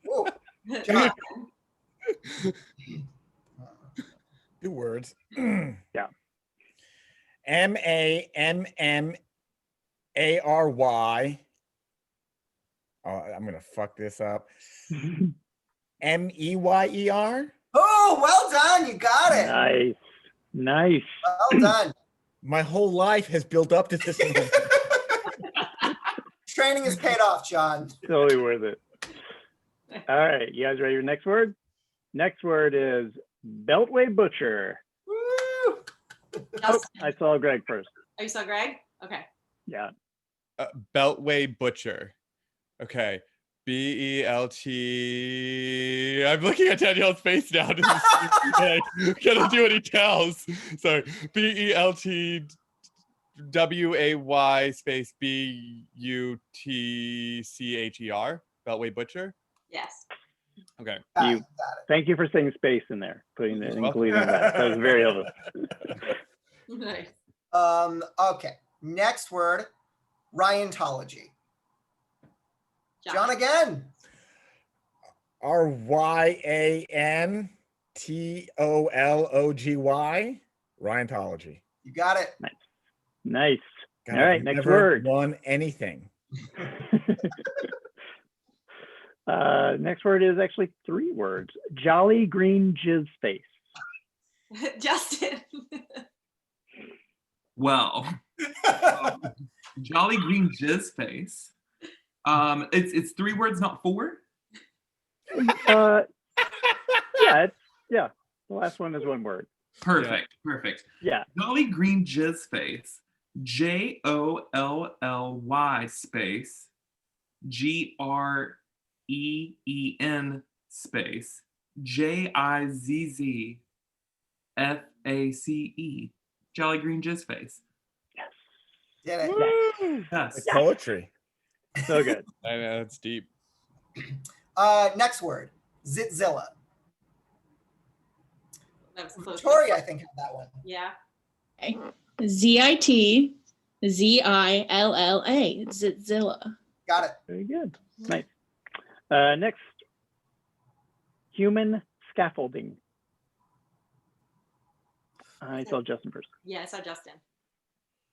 Whoa. John. Two words. Yeah. M-A-M-M-A-R-Y. Oh, I'm gonna fuck this up. M-E-Y-E-R. Oh, well done. You got it. Nice. Well done. My whole life has built up to this moment. Training has paid off, John. Totally worth it. All right, you guys ready for next word? Next word is Beltway Butcher. Woo! Oh, I saw Greg first. Oh, you saw Greg? Okay. Yeah. Beltway Butcher. Okay. B-E-L-T. I'm looking at Danielle's face now. Gotta do what he tells. Sorry. B-E-L-T-W-A-Y space B-U-T-C-H-E-R. Beltway Butcher. Yes. Okay. Thank you for saying space in there, including that. That was very helpful. Nice. Okay. Next word, Ryantology. John again. R-Y-A-N-T-O-L-O-G-Y. Ryantology. You got it. Nice. God, all right, I've next never word. won anything. Next word is actually 3 words. Jolly Green Jizz Face. Justin. Well, Jolly Green Jizz Face. It's 3 words, not 4. Yeah. The last one is one word. Perfect. Perfect. Yeah. Jolly Green Jizz Face. JOLLY space GREEN space JIZZFACE. Jolly Green Jizz Face. Did it. Yes. It's poetry. So good. I know, it's deep. Next word. Zitzilla. That was close. Victoria, I think, had that one. Yeah. Okay. ZITZILLA. Zitzilla. Got it. Very good. Nice. Next, human scaffolding. I saw Justin first. Yeah, I saw Justin.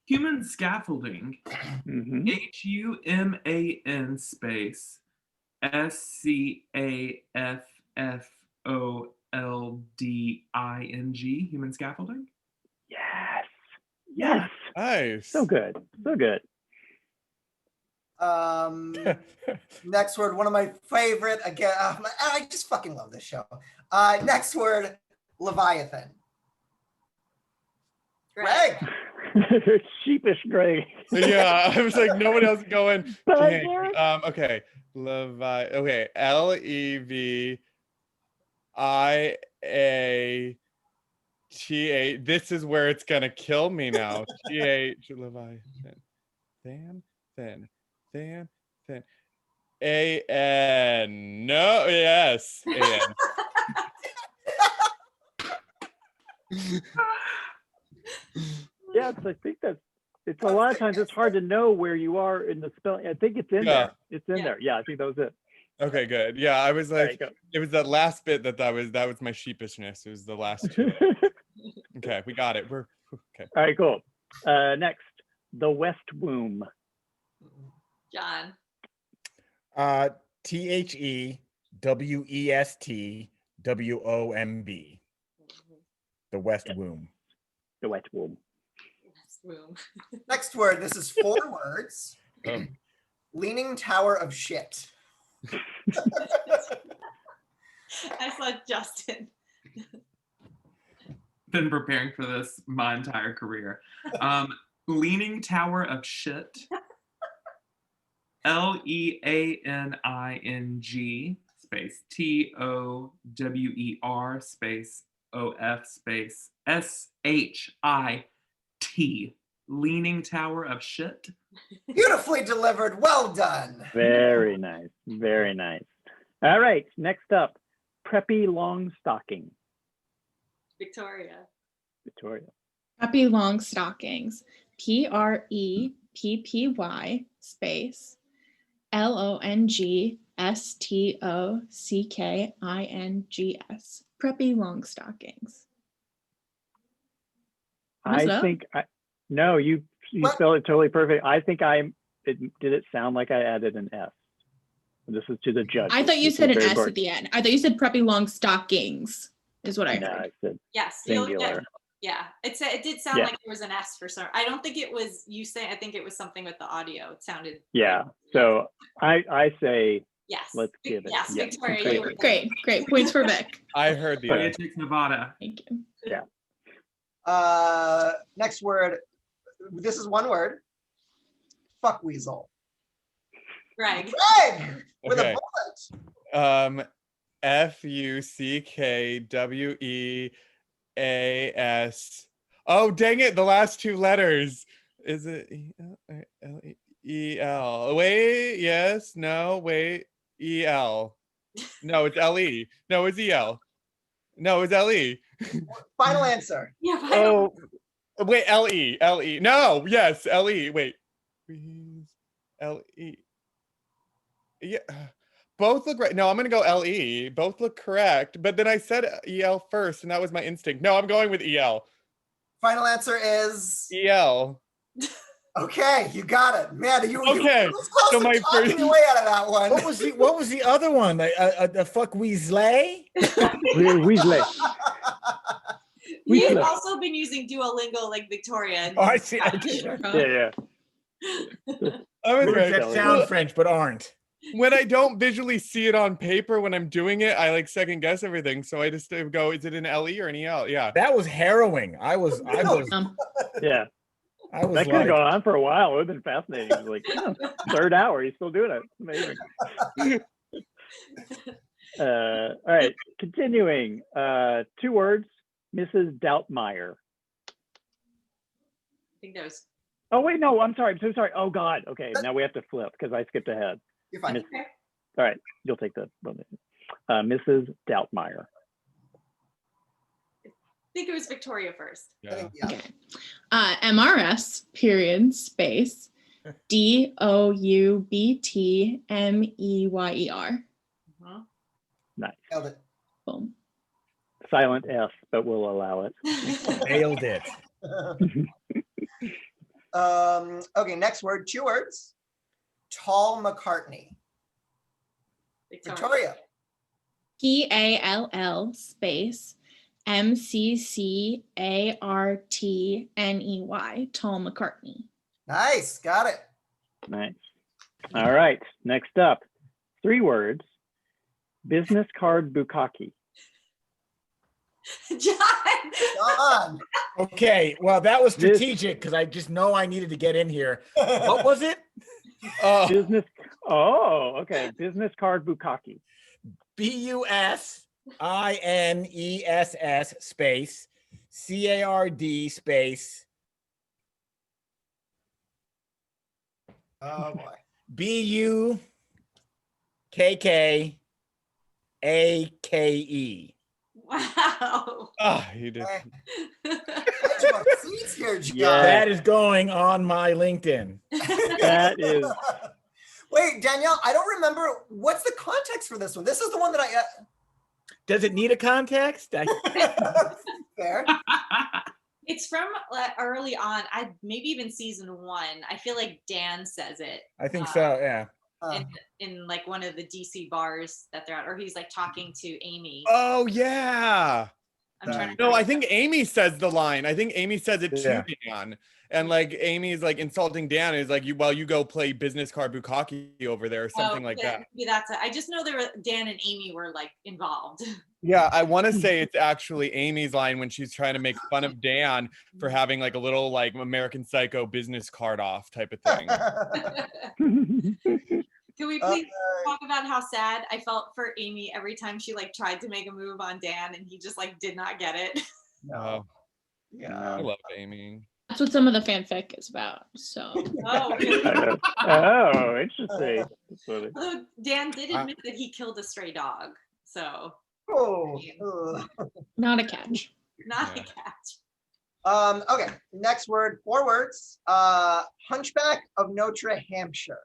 Human scaffolding. Mhm. HUMAN space SCAFFOLDING. Human scaffolding. Yes. Yes. Nice. So good. So good. Next word, one of my favorite. Again, I just fucking love this show. Next word, Leviathan. Greg. Sheepish Greg. Yeah, I was like, no one else going. Baguette. Dang. Okay. Okay. LEVIATH. This is where it's gonna kill me now. TH Leviathan. Than. AN. No, yes. AN. Yeah, I think it's a lot of times it's hard to know where you are in the spelling. I think it's in there. It's in there. Yeah, I think that was it. Okay, good. Yeah, I was There you like, go. it was that last bit that was my sheepishness. It was the last two. Okay, we got it. We're okay. All right, cool. Next, the West Womb. John. THEWESTWOMB. The West Womb. The West Womb. West Womb. Next word. This is 4 words. Oh. Leaning Tower of Shit. I saw Justin. Been preparing for this my entire career. Leaning Tower of Shit. LEANING space TOWER space OF space SHIT. Leaning Tower of Shit. Beautifully delivered. Well done. Very nice. Very nice. All right, next up, preppy long stocking. Victoria. Preppy long stockings. PREPPY space LONGSTOCKINGS. Preppy long stockings. No, you What? spelled it totally perfect. I think did it sound like I added an S? This is to the judge. I thought you said an S at the end. I thought you said preppy long stockings is what I No, heard. I said Yes. singular. Yeah. It did sound like there was an S for some. I don't think it was you saying. I think it was something with the audio. It sounded. Yeah. So I say Yes. let's give it. Yes, yes. Victoria. You were Great. Points for Vic. I heard the It takes Nevada. Thank you. Next word. This is one word. Fuck weasel. Greg. Greg with Okay. a bullet. FUCKWEAS. Oh, dang it. The last two letters. Is it EL? Wait, yes, no, wait. EL. No, it's LE. No, it's EL. No, it's LE. Final answer. Yeah. Oh, Wait, LE. No, yes, LE. Wait. LE. Yeah. Both look right. No, I'm going to go LE. Both look correct. But then I said EL first, and that was my instinct. No, I'm going with EL. Final answer is EL. okay. You got it, man. You Okay, was close so to my talking first- your way out of that one. What was the other one? The fuck Weasley? Weasley. You've Weasley. also been using Duolingo like Victoria. Oh, I see. I did. Yeah. I was Words right. that sound French but aren't. when I don't visually see it on paper when I'm doing it, I like second guess everything. So I just go, is it an LE or an EL? Yeah. That was harrowing. I was Yeah. I was That could have gone on for a while. It would have been fascinating. It was like, oh, third hour, he's still doing it. It's amazing. All right, continuing. 2 words, Mrs. Doubtmeyer. I think that was. Oh, wait, no, I'm sorry. I'm so sorry. Oh, God. Okay, now we have to flip because I skipped ahead. You're fine. Okay. All right, you'll take the Mrs. Doubtmeyer. I think it was Victoria first. Yeah. Okay. MRS period space DOUBTMEYER. Uh-huh. Nice. Nailed it. Boom. Silent S, but we'll allow it. nailed it. Okay, next word, 2 words. Tall McCartney. Victoria. PALL space MCCARTNEY. Tall McCartney. Nice, got it. Nice. All right, next up, 3 words, business card bukkake. John. Okay, well, that was strategic because I just know I needed to get in here. What was it? Business. Oh, okay. Business card bukkake. BUSINESS space CARD space Oh boy. BUKKAKE. Wow. Oh, you did. Seats here, John. Yeah. That is going on my LinkedIn. That is. Wait, Danielle, I don't remember. What's the context for this one? This is the one that I. Does it need a context? Fair. It's from early on. Maybe even season 1. I feel like Dan says it. I think so, yeah. In like one of the DC bars that they're at, or he's like talking to Amy. Oh, yeah. I'm trying to. No, I think Amy says the line. I think Amy says it Yeah. to Dan. And like Amy's like insulting Dan is like, you go play business card bukkake over there or something like that. Maybe that's it. I just know Dan and Amy were like involved. Yeah, I want to say it's actually Amy's line when she's trying to make fun of Dan for having like a little like American Psycho business card off type of thing. Can we please talk about how sad I felt for Amy every time she like tried to make a move on Dan and he just like did not get it. No. Yeah. I love Amy. That's what some of the fanfic is about. So Oh, really? Oh, interesting. Although Dan did admit that he killed a stray dog, so Oh. not a catch. not a catch. Okay, next word, 4 words. Hunchback of Notre Hampshire.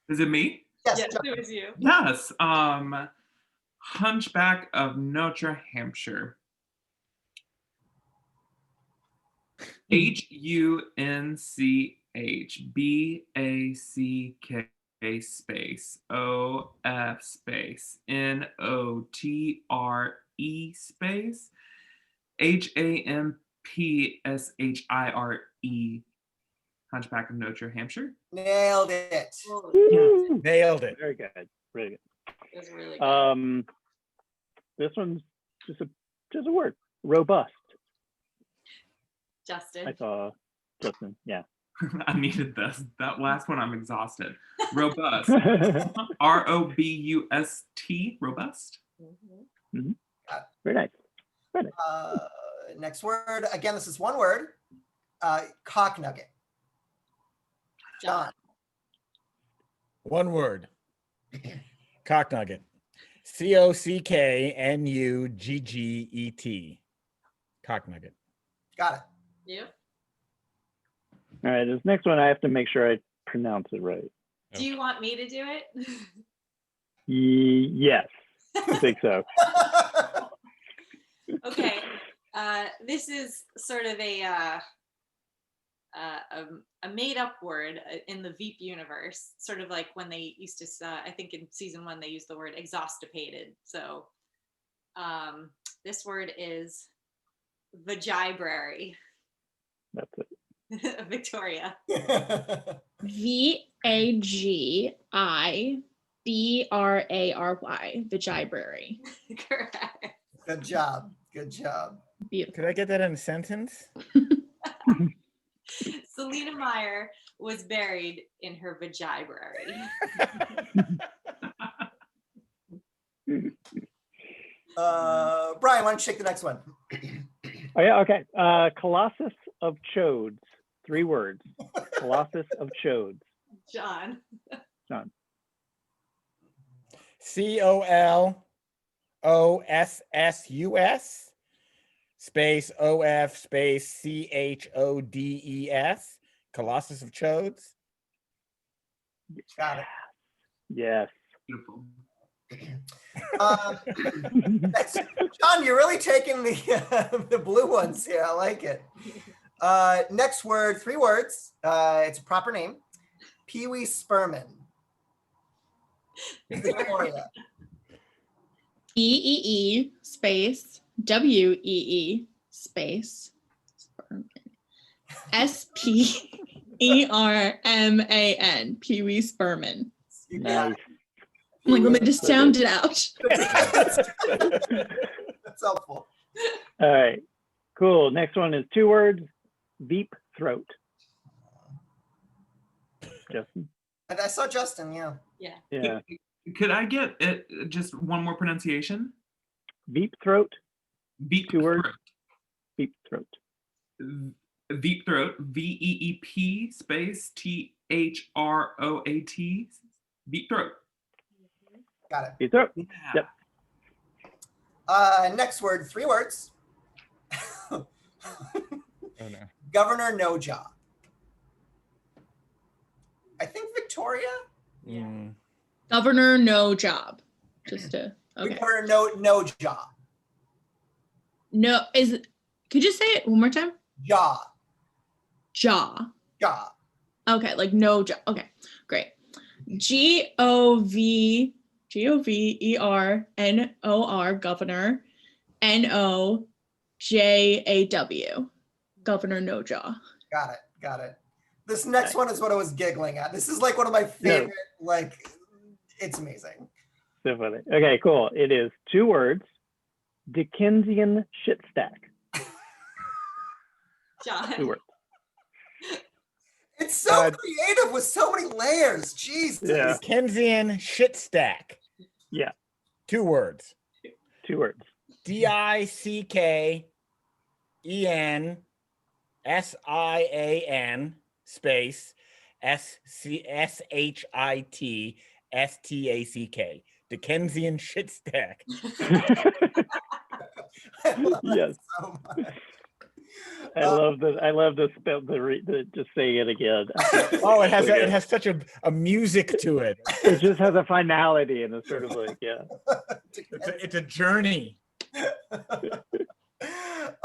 Is it me? Yes, Yes, it was you. Yes. Hunchback of Notre Hampshire. HUNCHBACK space OF space NOTRE space HAMPSHIRE. Hunchback of Notre Hampshire. Nailed it. Woo! Nailed it. Very good. Really good. It was really good. This one's just a word. Robust. Justin. I saw Justin. Yeah. I needed this. That last one, I'm exhausted. Robust. ROBUST. Robust. Mm-hmm. Very nice. Very nice. Next word. Again, this is 1 word. Cock nugget. John. 1 word. Cock nugget. COCKNUGGET. Cock nugget. Got it. You? All right. This next one, I have to make sure I pronounce it right. Do you want me to do it? Yes, I think so. Okay. This is sort of a made-up word in the VEEP universe, sort of like when they used to, I think in season 1, they used the word exhaustipated. So this word is vagibrary. That's it. Victoria. VAGIBRARY, Vagibrary. Correct. Good job. Good job. Beautiful. Could I get that in a sentence? Selena Meyer was buried in her vagibrary. Brian, why don't you take the next one? Oh yeah, okay. Colossus of Chodes. 3 words. Colossus of Chodes. John. John. COLOSSUS space OF space CHODES. Colossus of Chodes. Got it. Yes. Beautiful. John, you're really taking the blue ones here. I like it. Next word, 3 words. It's a proper name. Pee-wee Sperman. Victoria. EEE space WEE space SPERMAN, Pee-wee Sperman. Nice. I'm like, let me just sound it out. That's helpful. All right. Cool. Next one is 2 words. VEEP throat. Justin. I saw Justin, yeah. Yeah. Could I get it just one more pronunciation? VEEP throat. Veep 2 words. throat. VEEP throat. Veep throat. VEEP space THROAT. Veep throat. Got it. VEEP throat. Yeah. Yep. Next word, 3 words. Oh no. Governor No Job. I think Victoria. Mm. Governor, no job. Just to, okay. Governor No Job. No, could you say it one more time? Job. Jaw. Job. Okay, like no job. Okay, great. GOVERNOR, governor, NOJAW, governor no jaw. Got it. Got it. This next one is what I was giggling at. This is like one of my favorite, like, it's amazing. So funny. Okay, cool. It is 2 words. Dickensian shit stack. John. 2 words. It's so creative with so many layers. Jesus. Yeah. Dickensian shit stack. Yeah. 2 words. 2 words. DICKENSIAN space SHITSTACK. Dickensian shit stack. Yes. So much. I love the spell. Just saying it again. Oh, it has such a music to it. It just has a finality and it's sort of like, yeah. It's a journey.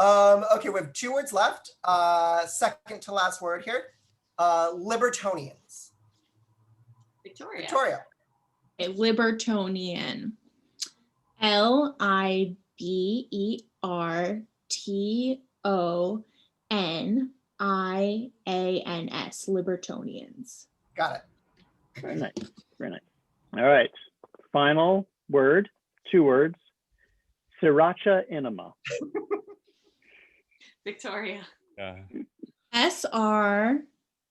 Okay, we have 2 words left. Second to last word here. Libertonians. Victoria. A Libertonian. LIBERTONIANS. Libertonians. Got it. Very nice. Very nice. All right. Final word. 2 words. Sriracha enema. Victoria. Yeah. SR.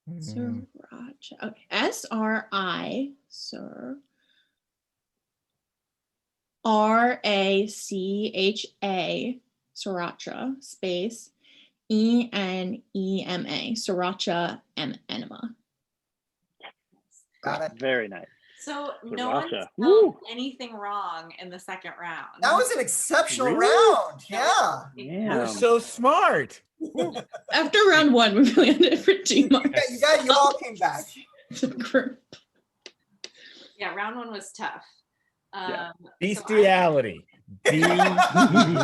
Sriracha. Okay. SRI. Sir. RACHA. Sriracha. Space. ENEMA. Sriracha enema. Got it. Very nice. So no one Sriracha. spelled anything wrong in the second round. That was an exceptional Really? round. Yeah. You're Yeah. so smart. After round 1, we really had a different team. You all came back. Yeah, round 1 was tough. Yeah. Bestiality. BSTIALITY.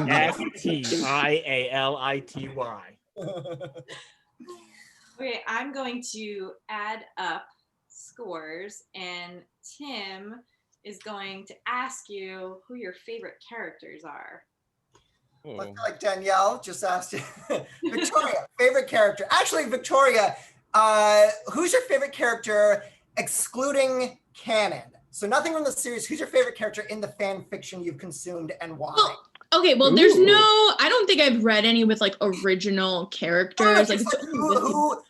Okay, I'm going to add up scores, and Tim is going to ask you who your favorite characters are. I feel like Danielle just asked Victoria, favorite character. Actually, Victoria, who's your favorite character excluding canon? So nothing from the series. Who's your favorite character in the fan fiction you've consumed and why? Well, okay, well, there's I don't think I've read any with like original characters.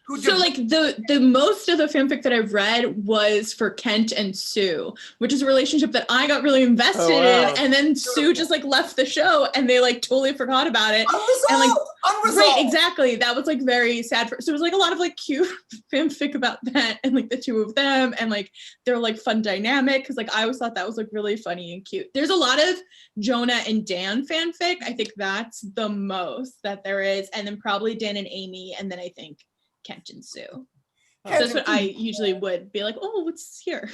Who so like the most of the fanfic that I've read was for Kent and Sue, which is a relationship that I got really invested in, and then Sue just like left the show and they like totally forgot about it. Unresolved. Right, exactly. That was like very sad so it was like a lot of like cute fanfic about that and like the two of them and like their like fun dynamic because like I always thought that was like really funny and cute. There's a lot of Jonah and Dan fanfic. I think that's the most that there is, and then probably Dan and Amy, and then I think Kent and Sue. So that's what I usually would be like, oh, what's here?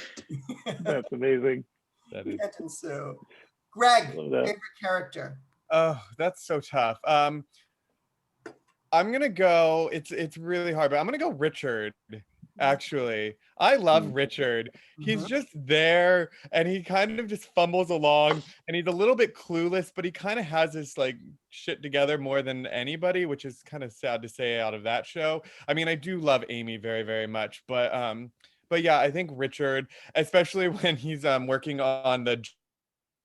That's amazing. That is. Kent and Sue. Greg, favorite character? Oh, that's so tough. I'm gonna go. It's really hard, but I'm gonna go Richard. Actually, I love Richard. He's just there, and he kind of just fumbles along, and he's a little bit clueless, but he kind of has his like shit together more than anybody, which is kind of sad to say out of that show. I mean, I do love Amy very, very much, but yeah, I think Richard, especially when he's working on the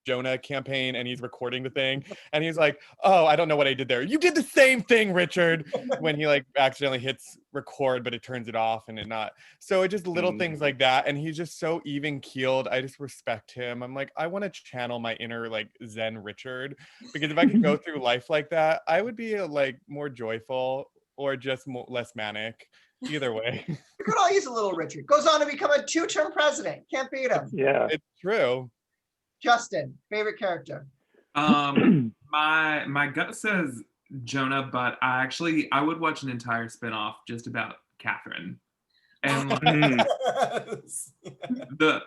Jonah campaign and he's recording the thing and he's like, oh, I don't know what I did there. You did the same thing, Richard, when he like accidentally hits record, but it turns it off and it not. So it just little things like that. And he's just so even keeled. I just respect him. I'm like, I want to channel my inner like Zen Richard, because if I could go through life like that, I would be like more joyful or just less manic. Either way. We could all use a little Richard. Goes on to become a 2-term president. Can't beat him. Yeah. It's true. Justin, favorite character? My gut says Jonah, but I would watch an entire spinoff just about Catherine. And like, the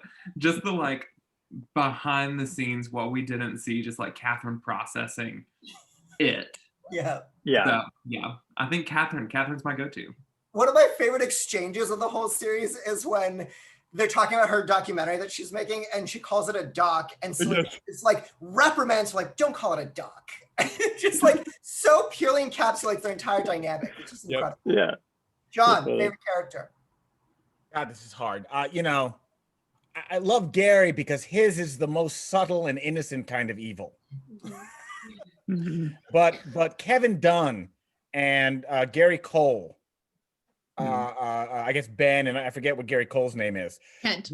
like behind the scenes what we didn't see, just like Catherine processing it. Yeah. So, yeah. I think Catherine's my go-to. One of my favorite exchanges of the whole series is when they're talking about her documentary that she's making and she calls it a doc, and so it's like reprimands like, don't call it a doc. Just like so purely encapsulates their entire dynamic, which is incredible. Yeah. John, favorite character? God, this is hard. You know, I love Gary because his is the most subtle and innocent kind of evil. But Kevin Dunn and Gary Cole, I guess Ben, and I forget what Gary Cole's name is. Kent.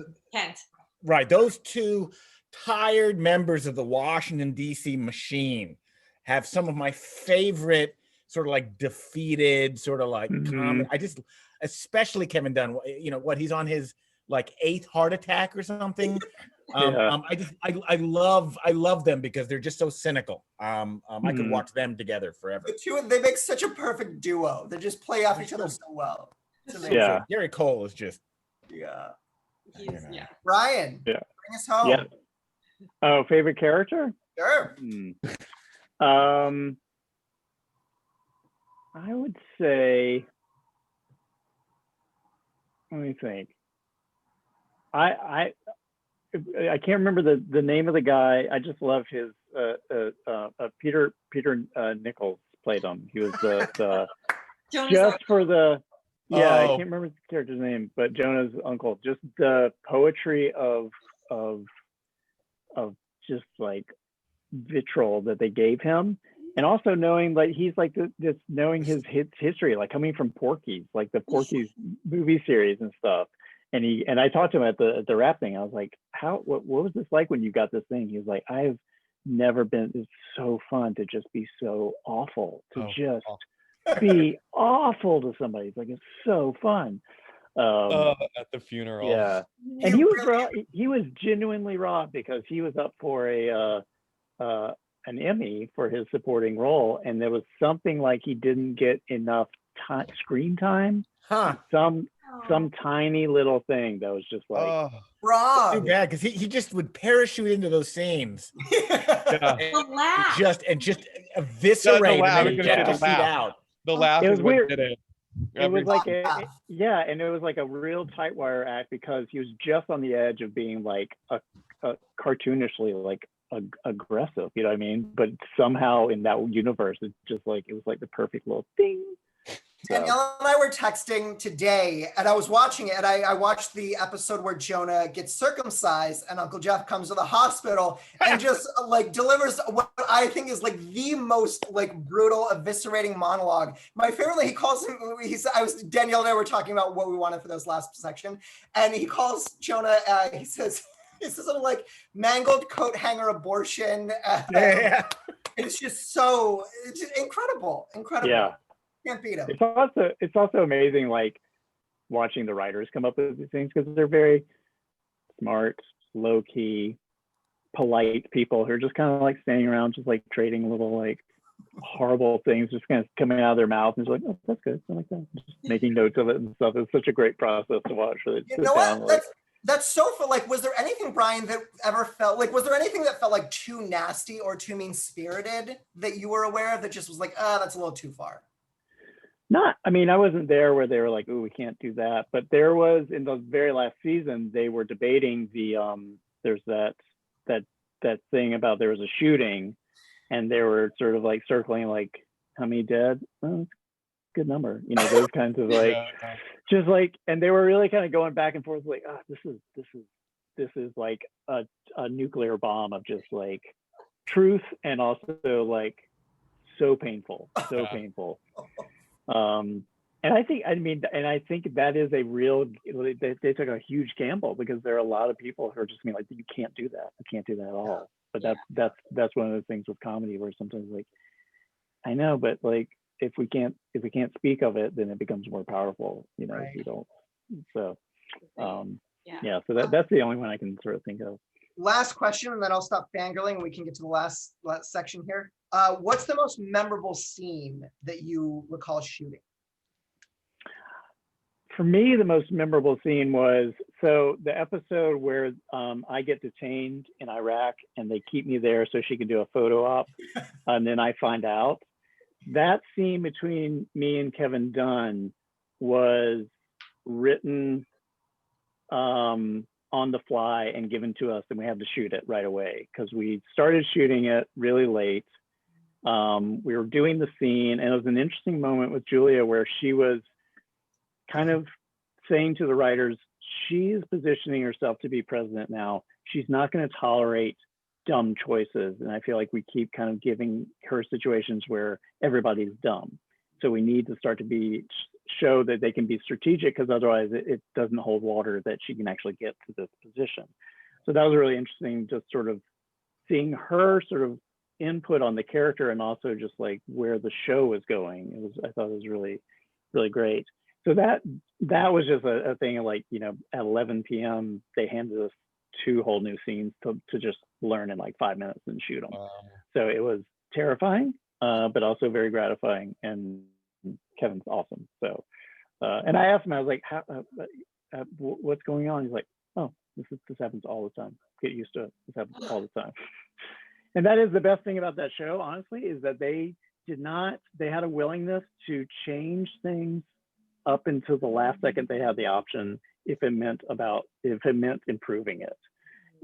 Right. Those two tired members of the Washington, D.C. machine have some of my favorite sort of like defeated, sort of like comedy. Especially Kevin Dunn, you know, what he's on his like 8th heart attack or something. I love them because they're just so cynical. I could watch them together forever. The two, they make such a perfect duo. They just play off each other so well. Yeah. Gary Cole is just Ryan, bring us home. Yeah. Oh, favorite character? Sure. I would say, let me think. I can't remember the name of the guy. I just love his Peter Nichols played him. He was the just for the I can't remember the character's name, but Jonah's uncle. Just the poetry of just like vitriol that they gave him, and also knowing like he's like this knowing his history, like coming from Porky's, like the Porky's movie series and stuff. And I talked to him at the rap thing. I was like, what was this like when you got this thing? He was like, I've never been, it's so fun to just be so awful, be awful to somebody. It's like, it's so fun. At the funeral. Yeah. And he was genuinely raw because he was up for an Emmy for his supporting role. And there was something like he didn't get enough screen time. Some tiny little thing that was just like wrong. Too bad because he just would parachute into those scenes and just eviscerate and then get the seat out. The laugh is what did it. It was like and it was like a real tight wire act because he was just on the edge of being like a cartoonishly like aggressive, you know what I mean? But somehow in that universe, it's just like, it was like the perfect little ding. Danielle and I were texting today, and I was watching it, and I watched the episode where Jonah gets circumcised, and Uncle Jeff comes to the hospital and just like delivers what I think is like the most like brutal, eviscerating monologue. My favorite, like, he calls him. Danielle and I were talking about what we wanted for this last section, and he calls Jonah. He says something like mangled coat hanger abortion. It's just incredible. Yeah. Can't beat him. It's also amazing, like, watching the writers come up with these things, because they're very smart, low key, polite people who are just kind of like standing around, just like trading little like horrible things, just kind of coming out of their mouth, and just like, oh, that's good, I like that, just making notes of it and stuff. It's such a great process to watch. You know what? That's so fun. Like, was there anything, Brian, that ever felt like, was there anything that felt like too nasty or too mean-spirited that you were aware of that just was like, that's a little too far? I mean, I wasn't there where they were like, oh, we can't do that. But there was, in the very last season, they were debating there's that thing about there was a shooting, and they were sort of like circling like, how many dead? Oh, that's a good number. You know, those kinds of like, just like, and they were really kind of going back and forth like, this is like a nuclear bomb of just like truth, and also like so painful. And I think that is a real, they took a huge gamble, because there are a lot of people who are just being like, you can't do that. You can't do that at all. But that's one of the things with comedy, where sometimes like, I know, but like, if we can't speak of it, then it becomes more powerful, you know, if you don't. So, so that's the only one I can sort of think of. Last question, and then I'll stop fangirling and we can get to the last section here. What's the most memorable scene that you recall shooting? For me, the most memorable scene was, so the episode where I get detained in Iraq and they keep me there so she can do a photo op, and then I find out. That scene between me and Kevin Dunn was written on the fly and given to us, and we had to shoot it right away, because we started shooting it really late. We were doing the scene, and it was an interesting moment with Julia where she was kind of saying to the writers, she's positioning herself to be president now. She's not going to tolerate dumb choices. And I feel like we keep kind of giving her situations where everybody's dumb. So we need to start to show that they can be strategic, because otherwise it doesn't hold water that she can actually get to this position. So that was really interesting, just sort of seeing her sort of input on the character, and also just like where the show was going. I thought it was really, really great. So that was just a thing of like, you know, at 11 p.m. they handed us 2 whole new scenes to just learn in like 5 minutes and shoot them. Wow. So it was terrifying, but also very gratifying. And Kevin's awesome. So, and I asked him, I was like, what's going on? He's like, oh, this happens all the time. Get used to it. This happens all the time. And that is the best thing about that show, honestly, is that they had a willingness to change things up until the last second they had the option, if it meant improving it.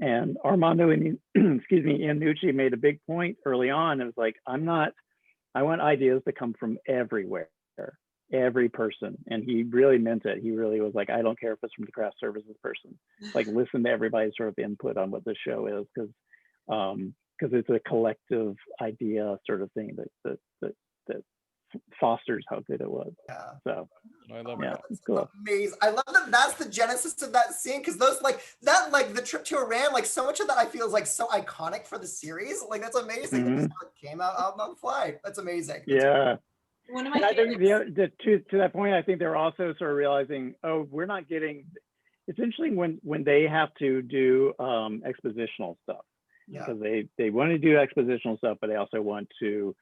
And Armando Iannucci made a big point early on. It was like, I want ideas to come from everywhere, every person. And he really meant it. He really was like, I don't care if it's from the craft services person, like listen to everybody's sort of input on what the show is, because it's a collective idea sort of thing that fosters how good it was. Yeah. So I love it. That's cool. Amazing. I love that that's the genesis of that scene, because those like the trip to Iran, like so much of that I feel is like so iconic for the series. Like that's amazing. Mm-hmm. It came out on the fly. That's amazing. Yeah. One of my favorites. I think to that point, I think they're also sort of realizing, oh, we're not getting. It's interesting when they have to do expositional stuff, because they want to do expositional stuff, but they also want to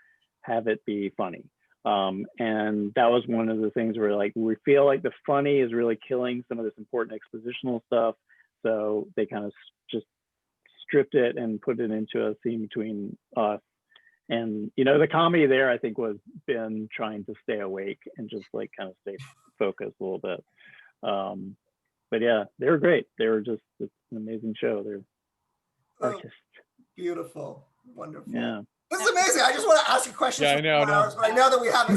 have it be funny. And that was one of the things where like we feel like the funny is really killing some of this important expositional stuff, so they kind of just stripped it and put it into a scene between us. And you know, the comedy there I think was Ben trying to stay awake and just like kind of stay focused a little bit. But yeah, they were great. They were just, it's an amazing show. They're artists. Beautiful. Wonderful. Yeah. This is amazing. I just want to ask you questions Yeah, for I know, 4 hours, but I know that we have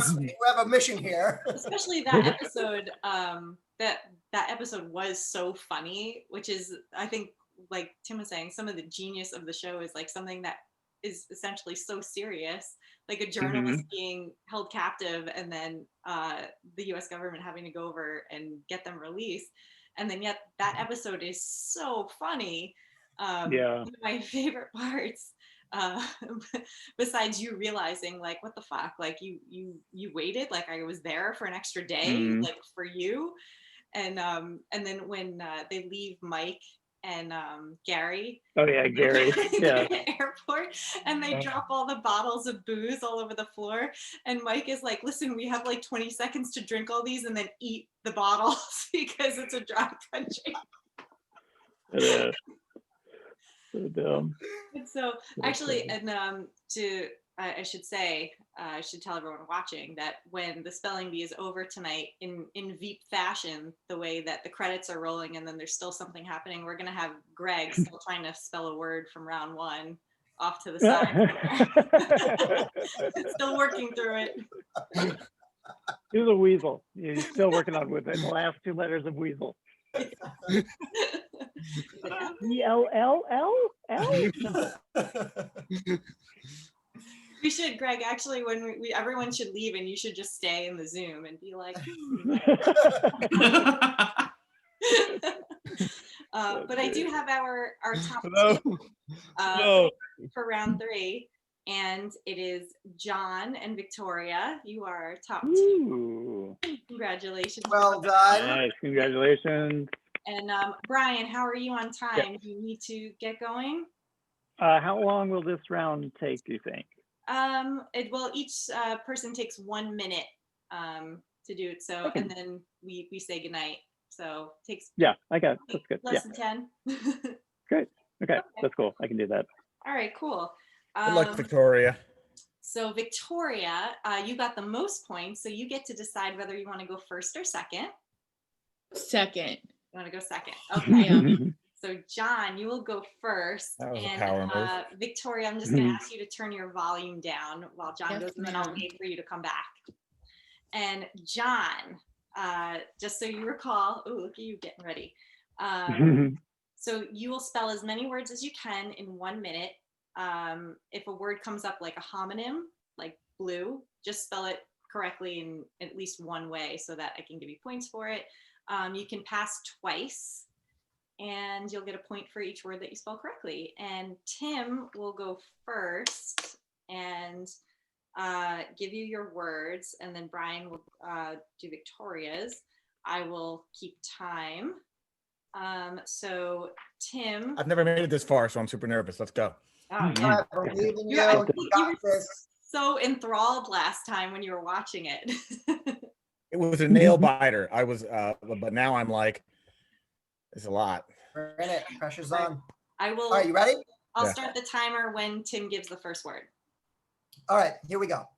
a mission here. Especially that episode. That episode was so funny, which is, I think, like Tim was saying, some of the genius of the show is like something that is essentially so serious, like a journalist being held captive, and then the U.S. government having to go over and get them released, and then yet that episode is so funny. One of my favorite parts, besides you realizing like, what the fuck, like you waited, like I was there for an extra day, like for you, and then when they leave Mike and Gary. Oh yeah, Gary. Yeah. The airport, and they drop all the bottles of booze all over the floor, and Mike is like, listen, we have like 20 seconds to drink all these and then eat the bottles because it's a dry country. It is. So dumb. And so actually, and I should say, I should tell everyone watching that when the spelling bee is over tonight, in VEEP fashion, the way that the credits are rolling and then there's still something happening, we're gonna have Greg still trying to spell a word from round 1 off to the side. Still working through it. He's a weasel. He's still working on with it. The last 2 letters of weasel. ELLLL. We should, Greg, actually, when everyone should leave and you should just stay in the Zoom and be like, but I do have our top 2 for round 3, and it is John and Victoria. You are top 2. Ooh. Well Congratulations. done. Nice. Congratulations. And Brian, how are you on time? Do you need to get going? How long will this round take, do you think? Each person takes 1 minute to do it. So, and then we say goodnight. So it takes. Yeah, I got it. That's good. Less than 10. Great. Okay, that's cool. I can do that. All right, cool. Good luck, Victoria. So Victoria, you got the most points, so you get to decide whether you want to go first or second. Second. You want to go second? Okay. So John, you will go first, and Victoria, I'm just going to ask you to turn your volume down while John goes, and then I'll wait for you to come back. And John, just so you recall, oh, look at you getting ready. So you will spell as many words as you can in 1 minute. If a word comes up like a homonym, like blue, just spell it correctly in at least one way so that I can give you points for it. You can pass twice, and you'll get a point for each word that you spell correctly. And Tim will go first and give you your words, and then Brian will do Victoria's. I will keep time. So Tim. I've never made it this far, so I'm super nervous. Let's go. I believe in you. You got were this. so enthralled last time when you were watching it. It was a nail biter. I was, but now I'm like, it's a lot. We're in it. Pressure's on. I will. All right, you ready? I'll start the timer when Tim gives the first word. All right, here we go.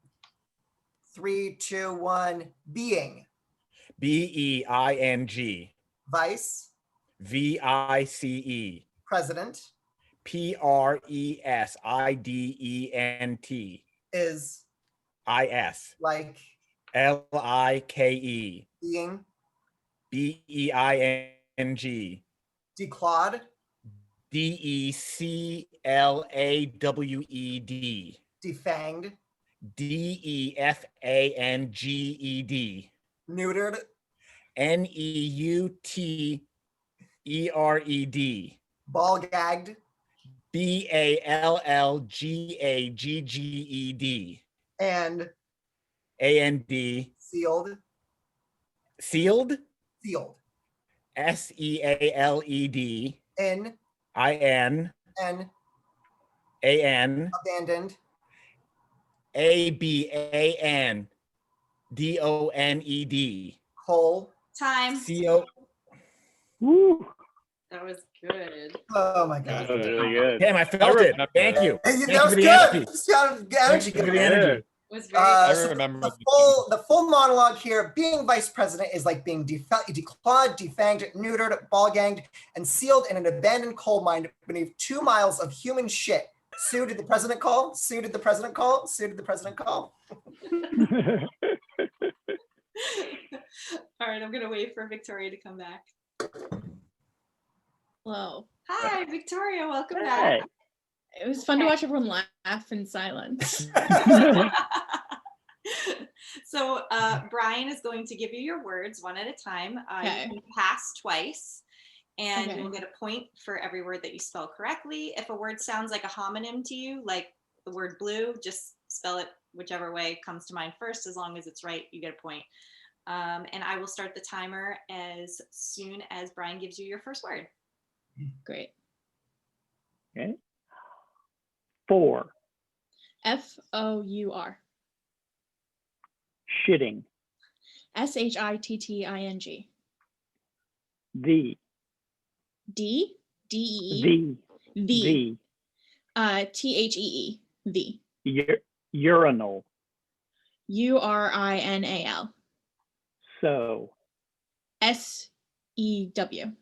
3, 2, 1. Being. BEING. Vice. VICE. President. PRESIDENT. Is. IS. Like. LIKE. Being. BEING. Declawed. DECLAWED. Defanged. DEFANGED. Neutered. NEUTERED. Ball gagged. BALLGAGGED. And. AND. Sealed. Sealed. Sealed. SEALED. In. IN. N. AN. Abandoned. ABANDONED. Coal. Time. CO. Woo. That was good. Oh my God. That was really good. Damn, I felt it. Thank you. Hey, Thank that you was for the good. energy. Just got energy. Thank you for the going. energy. It was very I So remember the full monologue here. Being vice president is like being declawed, defanged, neutered, ball ganged, and sealed in an abandoned coal mine beneath 2 miles of human shit Sue, did the president call? Sue, did the president call? Sue, did the president call? All right, I'm gonna wait for Victoria to come back. Hello. Hi, Victoria, welcome Hey. back. It was fun to watch everyone laugh in silence. So Brian is going to give you your words one at a time. Okay. You can pass twice, and Okay. you'll get a point for every word that you spell correctly. If a word sounds like a homonym to you, like the word blue, just spell it whichever way comes to mind first. As long as it's right, you get a point. And I will start the timer as soon as Brian gives you your first word. Great. Okay. 4. FOUR. Shitting. SHITTING. The. DEE. The. THEE. The. Urinal. URINAL. So. SEW.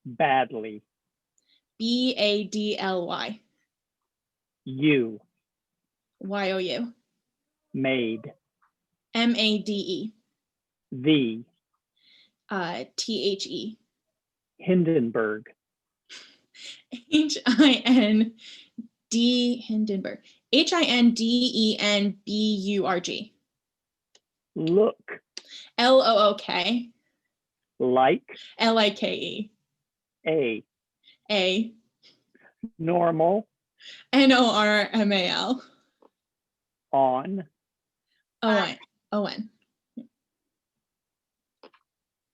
Badly. BADLY. You. YOU. Made. MADE. The. THE. Hindenburg. HIND. Hindenburg. HINDENBURG. Look. LOOK. Like. LIKE. A. A. Normal. NORMAL. On. ON.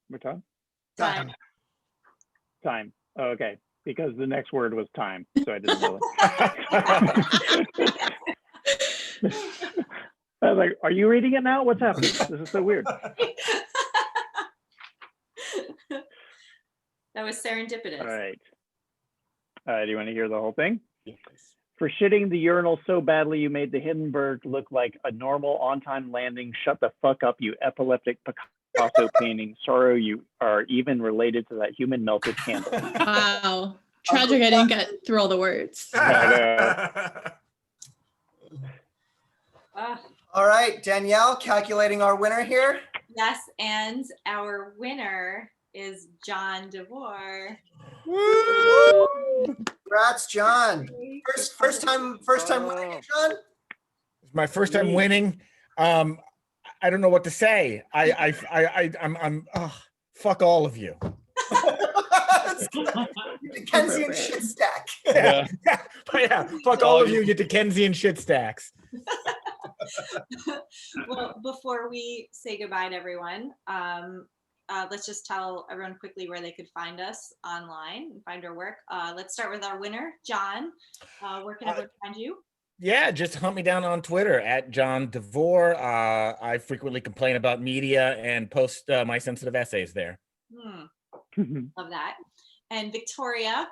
We're talking? Time. Time. Oh, okay. Because the next word was time. So I didn't know it. I was like, are you reading it now? What's happening? This is so weird. That was serendipitous. All right. Do you want to hear the whole thing? Yes. For shitting the urinal so badly you made the Hindenburg look like a normal on-time landing. Shut the fuck up, you epileptic Picasso painting. Sorrow you are even related to that human melted candle. Wow. Tragic I didn't get through all the words. All right, Danielle, calculating our winner here. Yes, and our winner is John DeVore. Congrats, John. First time winning it, John. It's my first time winning. I don't know what to say. I'm fuck all of you. Dickensian shit stack. Yeah. Yeah. Fuck all of you, you Dickensian shit stacks. Well, before we say goodbye to everyone, let's just tell everyone quickly where they could find us online and find our work. Let's start with our winner, John. Where can everyone find you? Yeah, just hunt me down on Twitter at John DeVore. I frequently complain about media and post my sensitive essays there. Love that. And Victoria.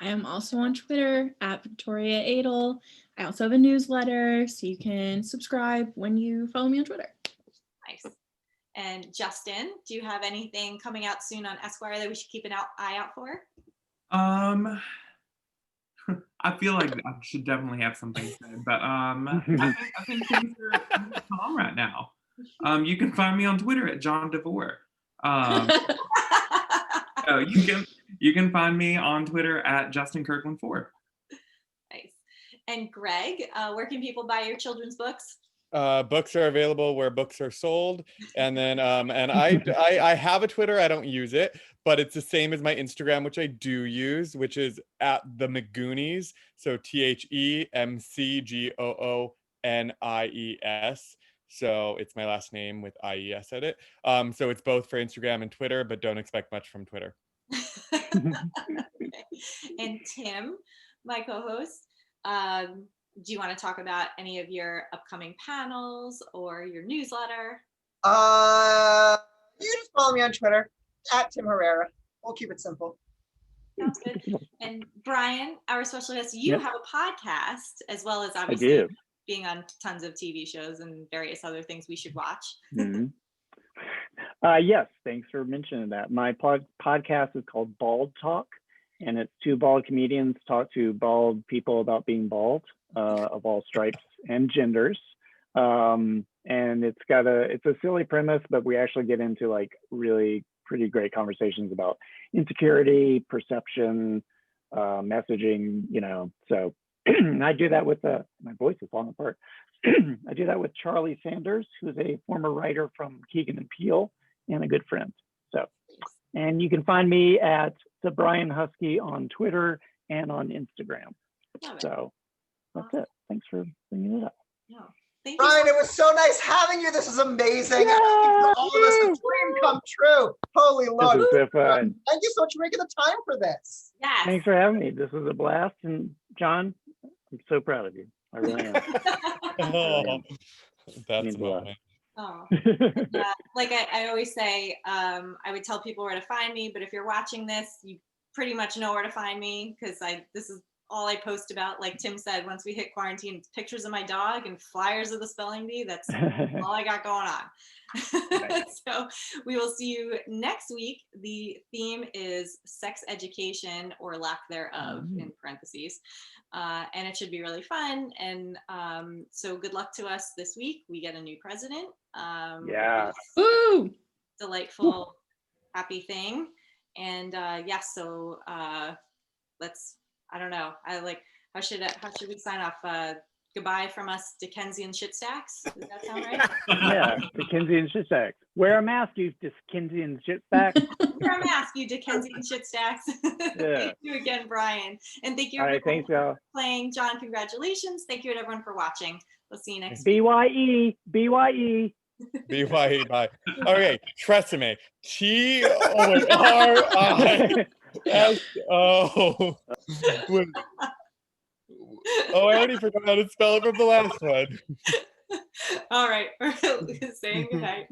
I am also on Twitter at Victoria Edel. I also have a newsletter, so you can subscribe when you follow me on Twitter. Nice. And Justin, do you have anything coming out soon on Esquire that we should keep an eye out for? I feel like I should definitely have something to say, but I think things are calm right now. You can find me on Twitter at John DeVore. So you can find me on Twitter at Justin Kirkland 4. Nice. And Greg, where can people buy your children's books? Books are available where books are sold, and then and I have a Twitter. I don't use it, but it's the same as my Instagram, which I do use, which is at the McGoonies. So TheMcGoonies. So it's my last name with IES at it. So it's both for Instagram and Twitter, but don't expect much from Twitter. Okay. And Tim, my co-host, do you want to talk about any of your upcoming panels or your newsletter? You can just follow me on Twitter at Tim Herrera. We'll keep it simple. Sounds good. And Brian, our special guest, you have a podcast as well as I obviously do. being on tons of TV shows and various other things we should watch. Yes, thanks for mentioning that. My podcast is called Bald Talk, and it's two bald comedians talk to bald people about being bald, of all stripes and genders. And it's a silly premise, but we actually get into like really pretty great conversations about insecurity, perception, messaging, so I do that with my voice is falling apart. I do that with Charlie Sanders, who's a former writer from Keegan and Peele and a good friend. So, and you can find me at the Brian Huskey on Twitter and on Instagram. So that's it. Thanks for bringing it up. No. Thank Brian, you. it was so nice having you. This is amazing. For all of us, a dream come true. Holy Lord. This is so fun. Thank you so much for making the time for this. Yes. Thanks for having me. This was a blast. And John, I'm so proud of you. I really am. Oh, that's Means a lot. moment. Oh. Like I always say, I would tell people where to find me, but if you're watching this, you pretty much know where to find me because this is all I post about. Like Tim said, once we hit quarantine, it's pictures of my dog and flyers of the spelling bee. That's all I got going on. Nice. So we will see you next week. The theme is sex education or lack thereof in parentheses. And it should be really fun. And so good luck to us this week. We get a new president. Yeah. Woo! Delightful, happy thing. And so let's, I don't know. How should we sign off? Goodbye from us, Dickensian shit stacks. Does that sound right? Yeah, Dickensian shit stacks. Wear a mask, you Dickensian shit stacks. Wear a mask, you Dickensian shit stacks. Thank you again, Brian. And thank you All right, everyone thanks, y'all. for playing. John, congratulations. Thank you to everyone for watching. We'll see you next BYE. BYE, bye. Okay, Tresemme. TORISO. Oh, I already forgot how to spell it from the last one. All right, we're saying goodnight.